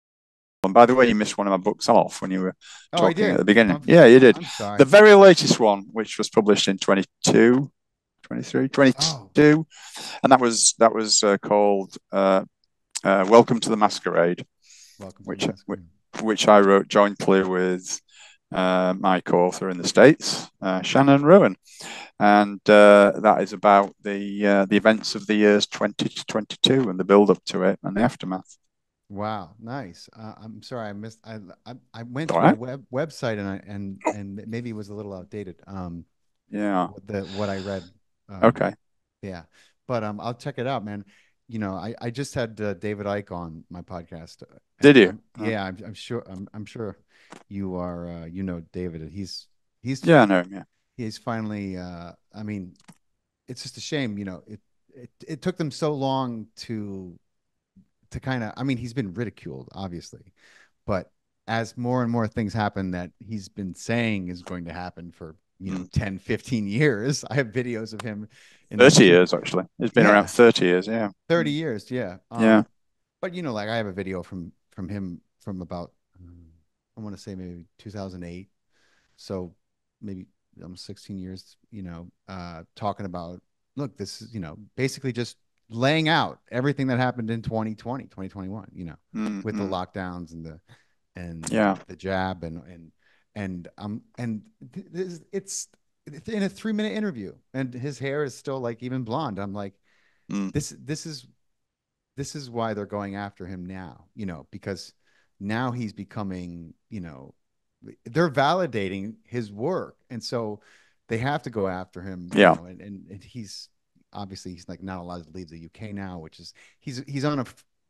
And by the way, you missed one of my books off when you were Oh, I talking at did. the beginning. I'm Yeah, you did. I'm The sorry. very latest one, which was published in 22, 23, Oh, 22, and that was called Welcome to the Masquerade, welcome to the which masquerade. which I wrote jointly with my co-author in the States, Shannon Rowan, and that is about the events of the years 20 to 22 and the build up to it and the aftermath. Wow, nice. I'm sorry, I missed. I went All to a right. website, and maybe it was a little outdated. Yeah. What I read. Um, Okay. yeah, but I'll check it out, man. I just had David Icke on my podcast, Did and you? I'm sure you are, David. He's Yeah. No. Yeah. he's finally. I mean, it's just a shame, it took them so long to kind of. I mean, he's been ridiculed, obviously, but as more and more things happen that he's been saying is going to happen for, Mm. 10, 15 years. I have videos of him in the 30 two. years actually. It's been around Yeah, 30 years. Yeah. 30 Mm. years. Yeah. Yeah. But like I have a video from him from about, I want to say maybe 2008. So maybe almost 16 years, talking about, look, this is, basically just laying out everything that happened in 2020, 2021, with the Mm-hmm. lockdowns and Yeah. the jab and it's in a 3 minute interview, and his hair is still like even blonde. I'm like, Mm. this is why they're going after him now, because now he's becoming, they're validating his work. And so they have to go after him, Yeah. and he's obviously he's like not allowed to leave the UK now, which is he's on a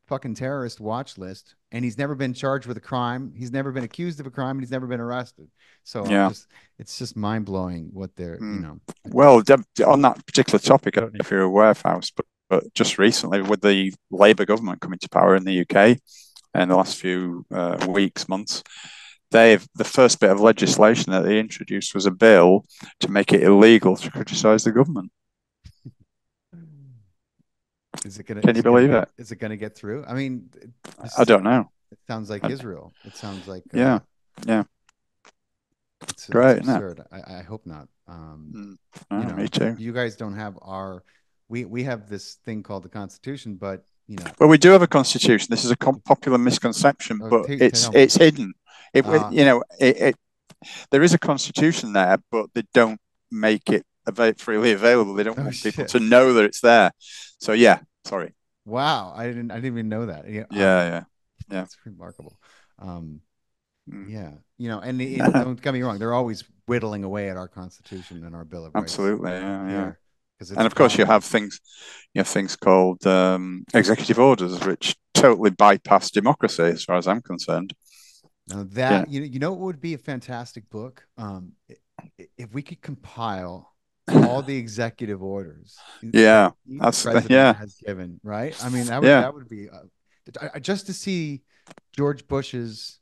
fucking terrorist watch list, and he's never been charged with a crime. He's never been accused of a crime, and he's never been arrested. So Yeah. it's just mind blowing what they're, Mm. Well, on that particular topic, I don't know if you're aware, Faust, but just recently, with the Labour government coming to power in the UK in the last few weeks, months, the first bit of legislation that they introduced was a bill to make it illegal to criticise the government. Can you believe it? Is it gonna get through? I mean, I this don't know. it sounds like Israel. It sounds like Yeah, yeah, it's great, isn't it? absurd. I hope not. Mm. Oh, me too. You guys don't have our we have this thing called the Constitution, but Well, we do have a constitution. This is a popular misconception, oh, but tell me. it's hidden. Uh, There is a constitution there, but they don't make it freely available. They don't oh want people shit. to know that it's there. So yeah, sorry. Wow, I didn't even know that. Yeah, Yeah, yeah, yeah. it's remarkable. Um, Mm. yeah, and don't get me wrong, they're always whittling away at our Constitution and our Bill of Rights Absolutely, yeah, yeah. here because it's And a of course, problem. you have things called executive orders, which totally bypass democracy, as far as I'm concerned. Now Yeah, that what would be a fantastic book, if we could compile all the executive orders that yeah, each that's president yeah, has given, right? I mean, yeah, that would be just to see George Bush's,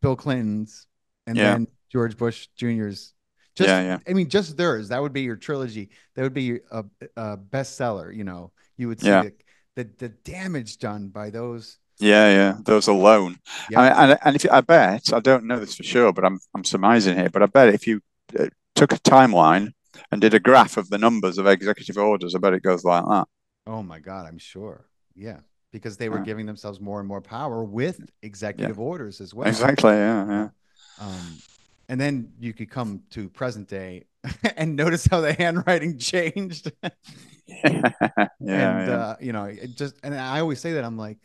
Bill Clinton's, and yeah, then George Bush Jr.'s. yeah, Just, yeah, I mean, just theirs. That would be your trilogy. That would be a bestseller. You would see yeah. the damage done by those. Yeah, yeah, those alone. Yep. And if I bet, I don't know this for sure, but I'm surmising here. But I bet if you took a timeline and did a graph of the numbers of executive orders, I bet it goes like that. Oh my God, I'm sure. Yeah, because they were Yeah, giving themselves more and more power with yeah, executive orders as well. exactly. Yeah, You yeah, know, um, and then you could come to present day and notice how the handwriting changed. yeah, And yeah, it just and I always say that I'm like,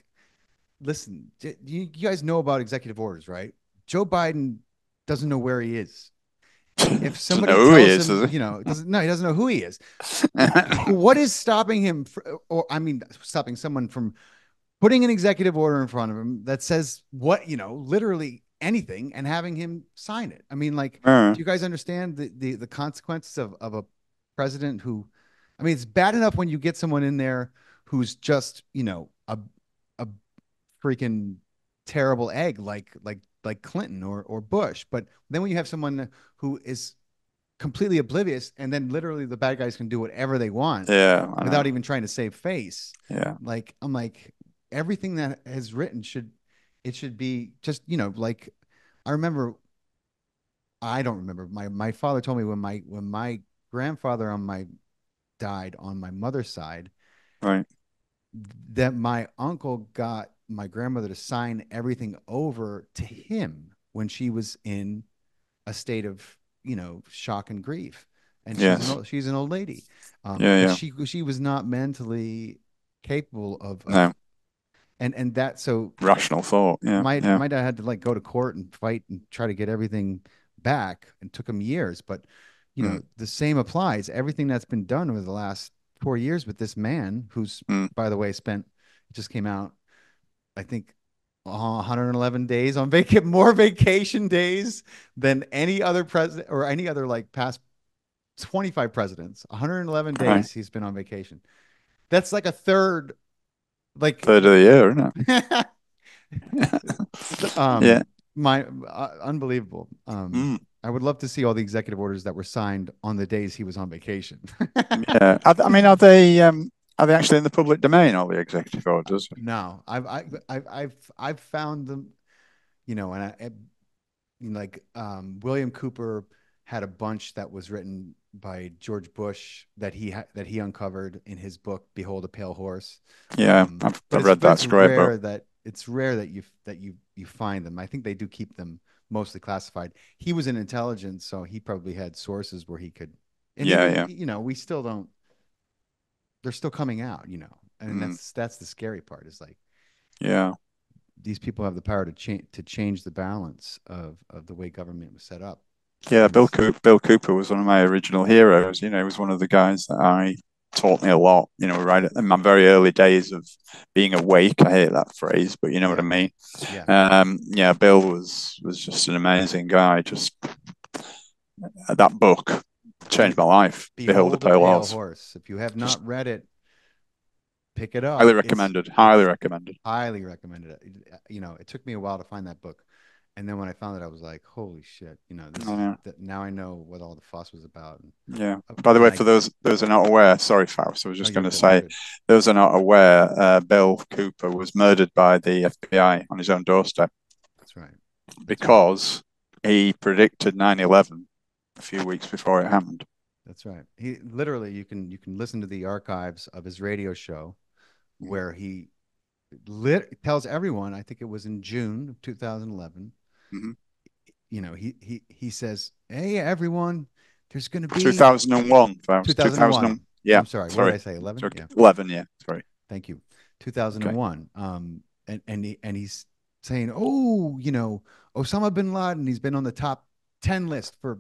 listen, you guys know about executive orders, right? Joe Biden doesn't know where he is. If Doesn't somebody know who he tells is, him, does he doesn't know who he is. he? What is stopping him, or I mean, stopping someone from putting an executive order in front of him that says what, literally anything, and having him sign it? I mean, like, Uh, do you guys understand the consequences of a president who, I mean, it's bad enough when you get someone in there who's just, a freaking terrible egg like Clinton or Bush. But then when you have someone who is completely oblivious, and then literally the bad guys can do whatever they want yeah, I without know. even trying to save face. Yeah, Like, I'm like, everything that is written should be just, like, I remember, I don't remember, my father told me when my grandfather on my died on my mother's side, right. that my uncle got my grandmother to sign everything over to him when she was in a state of, shock and grief. And Yes. she's an old lady. Yeah, But yeah. she was not mentally capable of No, and that so rational thought. Yeah, yeah. my dad had to like go to court and fight and try to get everything back, and took him years. But Mm, the same applies. Everything that's been done over the last 4 years with this man, who's, mm, by the way, just came out, I think, 111 days on vacation, more vacation days than any other president or any other like past 25 presidents. 111 right. days he's been on vacation. That's like a third, like, Third of the year, isn't it? Yeah. my unbelievable. Mm, I would love to see all the executive orders that were signed on the days he was on vacation. yeah. I mean, are they actually in the public domain? All the executive orders? No, I've found them, and like, William Cooper had a bunch that was written by George Bush that he uncovered in his book Behold a Pale Horse. Yeah, I've read that. It's a great book. It's rare that you find them. I think they do keep them mostly classified. He was in intelligence, so he probably had sources where he could. And Yeah, even yeah. we still don't. They're still coming out, and Mm, that's the scary part. Is like yeah. these people have the power to change the balance of the way government was set up. Yeah, And Bill Cooper was one of my original heroes. He was one of the guys that I taught me a lot. Right in my very early days of being awake. I hate that phrase, but you know what I yeah, mean. yeah, Yeah, Bill was just an amazing guy. Just that book changed Be, my life. Behold the Behold a Pale Pale Horse. Horse. If you have Just not read it, pick it highly up. recommended. Highly It's recommended. highly recommended. It took me a while to find that book, and then when I found it, I was like, "Holy shit!" This is Yeah. that now I know what all the fuss was about. Yeah. By the And way, I for those who are not aware, sorry, Faust, I was no, just you're going to good. You're say, good. those who are not aware, Bill Cooper was murdered by the FBI on his own doorstep That's right. That's right. because he predicted 9/11 a few weeks before it happened. That's right. He literally, you can listen to the archives of his radio show Mm-hmm. where he tells everyone. I think it was in June of 2011. Mm-hmm. He says, "Hey, everyone, there's going to be 2001, Faust. 2001. 2000. Yeah, I'm sorry. What did sorry. I say? 11? Yeah. 11, yeah, sorry. Thank you. Okay. 2001. And he's saying, "Oh, Osama bin Laden, he's been on the top 10 list for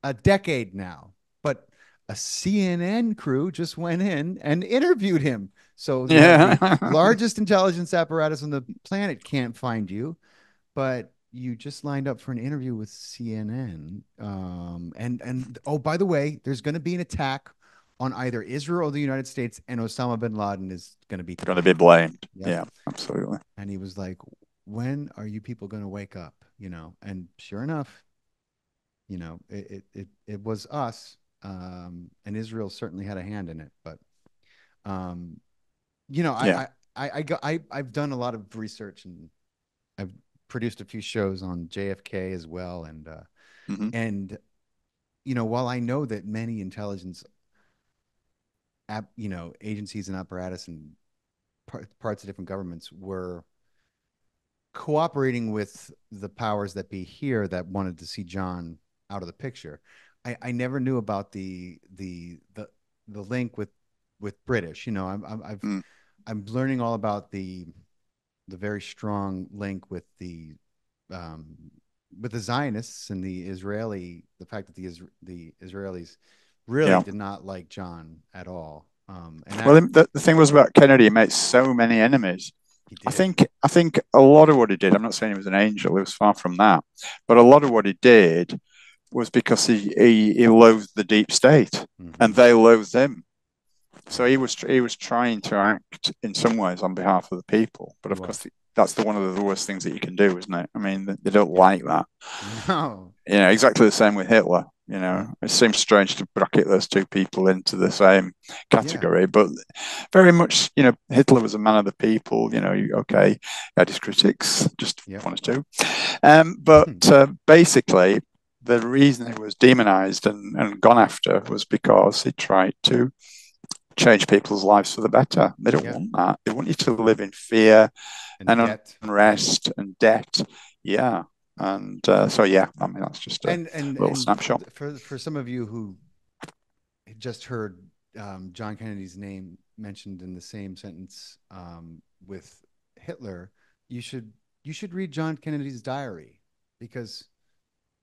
a decade now." But a CNN crew just went in and interviewed him. So, Yeah. the largest intelligence apparatus on the planet can't find you, but you just lined up for an interview with CNN. And oh, by the way, there's going to be an attack on either Israel or the United States, and Osama bin Laden is going to be Going to be targeted. blamed. Yep. Yeah, absolutely. And he was like, "When are you people going to wake up?" And sure enough, it was us. And Israel certainly had a hand in it. But um, Yeah. I've done a lot of research, and I've produced a few shows on JFK as well. And Mm-hmm. and while I know that many intelligence agencies and apparatus and parts of different governments were cooperating with the powers that be here that wanted to see John out of the picture. I never knew about the link with British. Mm. I'm learning all about the very strong link um, with the Zionists and the fact that the Israelis really Yeah. did not like John at all. And Well, that the thing was about Kennedy, he made so many enemies. he I did. think I think a lot of what he did, I'm not saying he was an angel, he was far from that, but a lot of what he did was because he loathed the deep state Hmm. and they loathed him. So Yeah, he was trying to act in some ways on behalf of the people, but he of course was. that's one of the worst things that you can do, isn't it? I mean, they don't Yep. like that. No. Exactly the same with Hitler. Yeah. It seems strange to bracket those two people into the same Yeah. category, but very much, Hitler was a man of the people. Okay, he had his critics, just Yep. one or two. But basically, the reason he was demonized and gone after was because he tried to change people's lives for the better. They don't Yeah. want that. They want you to live in fear And and debt. unrest and debt. Yeah. And so, yeah, I mean, that's just a little And snapshot. for some of you who just heard John Kennedy's name mentioned in the same sentence with Hitler, you should you should read John Kennedy's diary, because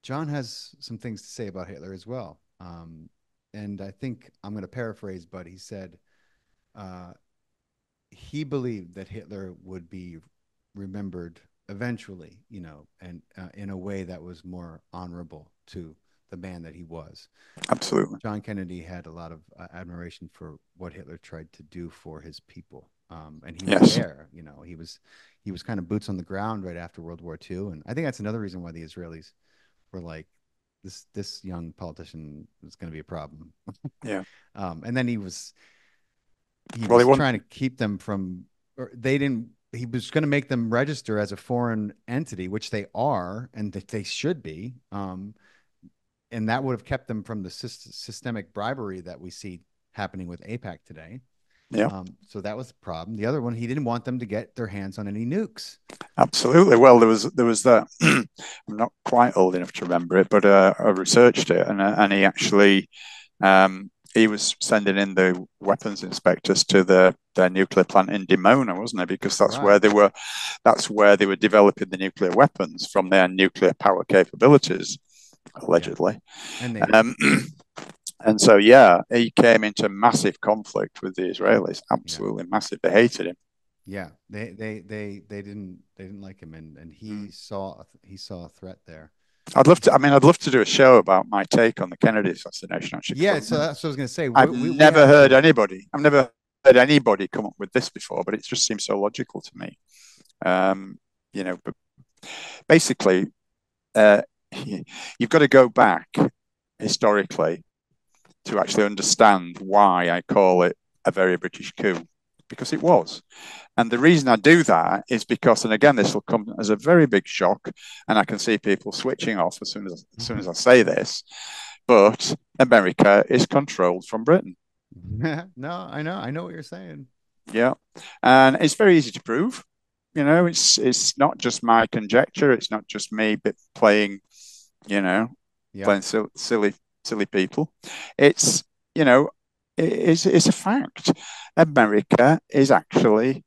John has some things to say about Hitler as well. And I think I'm going to paraphrase, but he said uh, he believed that Hitler would be remembered eventually, and in a way that was more honorable to the man that he was. Absolutely. John Kennedy had a lot of admiration for what Hitler tried to do for his people, and he was Yes. there. He was kind of boots on the ground right after World War II, and I think that's another reason why the Israelis were like, this young politician is going to be a problem. Yeah. And then he Well, he was won. trying to keep them from, or they didn't. He was going to make them register as a foreign entity, which they are, and that they should be. and that would have kept them from the systemic bribery that we see happening with AIPAC today. Yeah. So that was the problem. The other one, he didn't want them to get their hands on any nukes. Absolutely. Well, there was that. I'm not quite old enough to remember it, but I researched it, and he actually he was sending in the weapons inspectors to their nuclear plant in Dimona, wasn't it? Because that's where they were. That's where they were developing the nuclear weapons from their nuclear power capabilities, allegedly. Yeah. And so, yeah, he came into massive conflict with the Israelis. Absolutely massive. They hated him. Yeah, they didn't like him, and he saw a threat there. I'd love to do a show about my take on the Kennedy assassination. Actually, yeah. So that's what I was going to say. I've never heard anybody come up with this before, but it just seems so logical to me. You know, but basically, you've got to go back historically to actually understand why I call it a very British coup, because it was. And the reason I do that is because, and again, this will come as a very big shock, and I can see people switching off as soon as I say this, but America is controlled from Britain. No, I know what you're saying. Yeah, and it's very easy to prove. You know, it's not just my conjecture. It's not just me playing, playing silly people. It's it's a fact. America is actually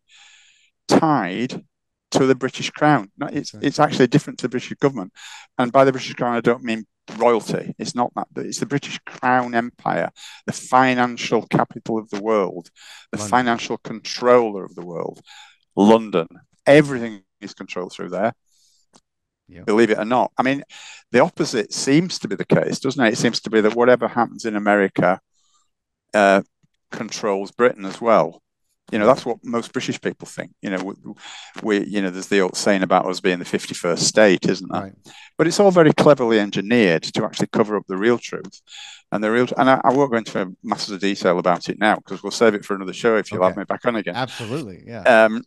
tied to the British Crown. It's actually different to the British government. And by the British Crown, I don't mean royalty. It's not that. It's the British Crown Empire, the financial capital of the world, the financial controller of the world, London. Everything is controlled through there. Yep. Believe it or not. I mean, the opposite seems to be the case, doesn't it? It seems to be that whatever happens in America controls Britain as well. That's what most British people think. There's the old saying about us being the 51st state, isn't there? Right. But it's all very cleverly engineered to actually cover up the real truth. And I won't go into masses of detail about it now because we'll save it for another show if you'll have me back on again. Absolutely, yeah.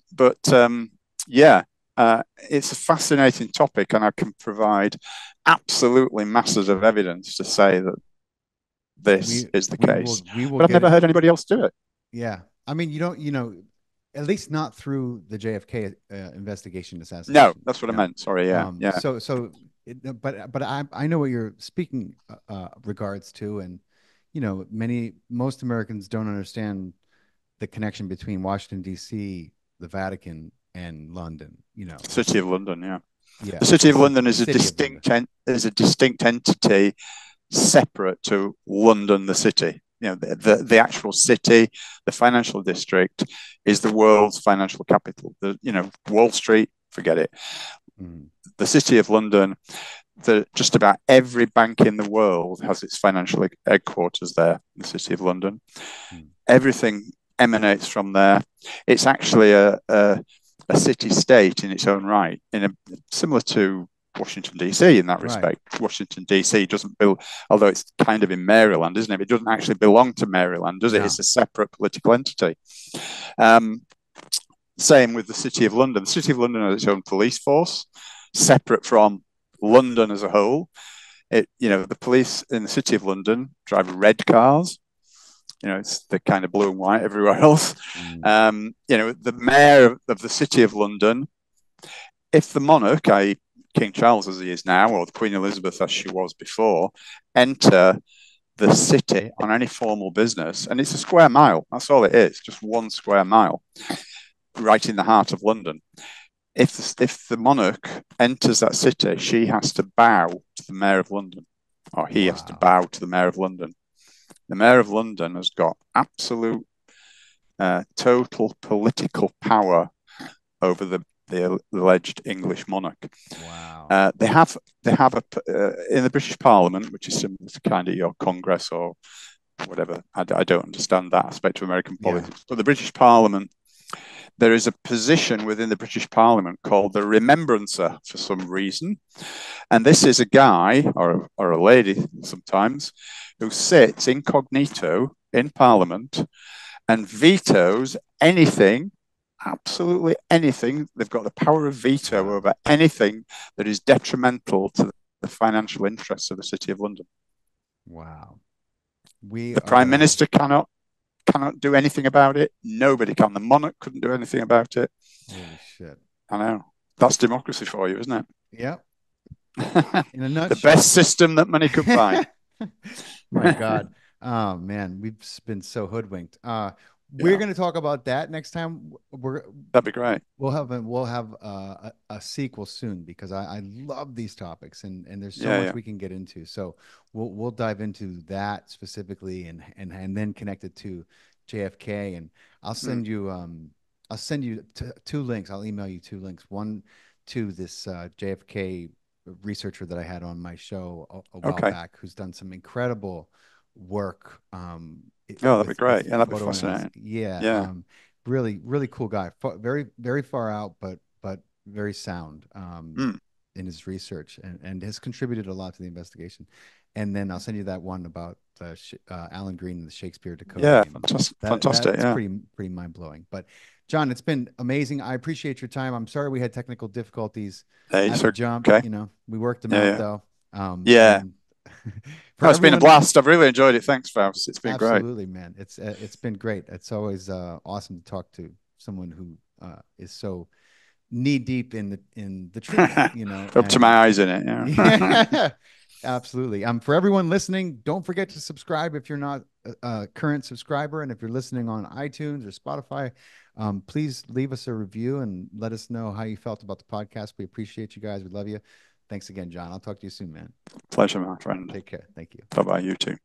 It's a fascinating topic, and I can provide absolutely masses of evidence to say that this is the case. But I've never heard anybody else do it. Yeah. I mean, you don't, at least not through the JFK investigation assassination. No, that's what I meant. Sorry. Yeah. But I know what you're speaking regards to, and most Americans don't understand the connection between Washington D.C., the Vatican, and London. City of London. Yeah. Yeah. The City of London is a distinct entity, separate to London, the city. The actual city, the financial district, is the world's financial capital. Wall Street, forget it. The City of London, just about every bank in the world has its financial headquarters there, the City of London. Everything emanates from there. It's actually a city-state in its own right, similar to Washington, D.C. in that respect. Right. Washington, D.C. doesn't although it's kind of in Maryland, isn't it? It doesn't actually belong to Maryland, does it? No. It's a separate political entity. Same with the City of London. The City of London has its own police force, separate from London as a whole. The police in the City of London drive red cars. It's the kind of blue and white everywhere else. The mayor of the City of London, if the monarch, i.e. King Charles as he is now, or Queen Elizabeth as she was before, enter the city on any formal business, and it's a square mile. That's all it is, just 1 square mile, right in the heart of London. If the monarch enters that city, she has to bow to the Mayor of London, or he has to bow to the Mayor of London. The Mayor of London has got absolute, total political power over the alleged English monarch. Wow. They have in the British Parliament, which is similar to kind of your Congress or whatever. I don't understand that aspect of American politics. But the British Parliament, there is a position within the British Parliament called the Remembrancer for some reason. And this is a guy or a lady sometimes who sits incognito in Parliament and vetoes anything, absolutely anything. They've got the power of veto over anything that is detrimental to the financial interests of the City of London. Wow. We The Prime are, Minister cannot do anything about it. Nobody can. The monarch couldn't do anything about it. holy shit. I know. That's democracy for you, isn't Yep. it? In a The best nutshell. system that money could buy. My God. Oh man, we've been so hoodwinked. We're Yeah, going to talk about that next time. that'd be great. We'll have a sequel soon because I love these topics and there's so Yeah, much yeah. we can get into. So we'll dive into that specifically and then connect it to JFK, and I'll Mm. send you two links. I'll email you two links. One to this JFK researcher that I had on my show a while Okay. back, who's done some incredible work Oh, that'd be with great. Yeah, that'd be photo analysis. fascinating. Yeah, Yeah. really really cool guy. Very very far out, but very sound Mm. in his research and has contributed a lot to the investigation. And then I'll send you that one about Alan Green and the Shakespeare Decoding, Yeah, and fantastic. that Fantastic. that's Yeah. pretty mind blowing. But John, it's been amazing. I appreciate your time. I'm sorry we had technical difficulties Hey, at it's the jump. okay. We worked them Yeah, out yeah. though. Yeah. And No, for it's been a everyone, blast. I've really enjoyed it. Thanks, Faust. It's been great. absolutely, man. It's been great. It's always awesome to talk to someone who is so knee deep in the truth, Up to and my eyes in it. Yeah. yeah, absolutely. For everyone listening, don't forget to subscribe if you're not a current subscriber, and if you're listening on iTunes or Spotify, please leave us a review and let us know how you felt about the podcast. We appreciate you guys. We love you. Thanks again, John. I'll talk to you soon, man. Pleasure, my friend. Take care. Thank you. Bye bye, you too.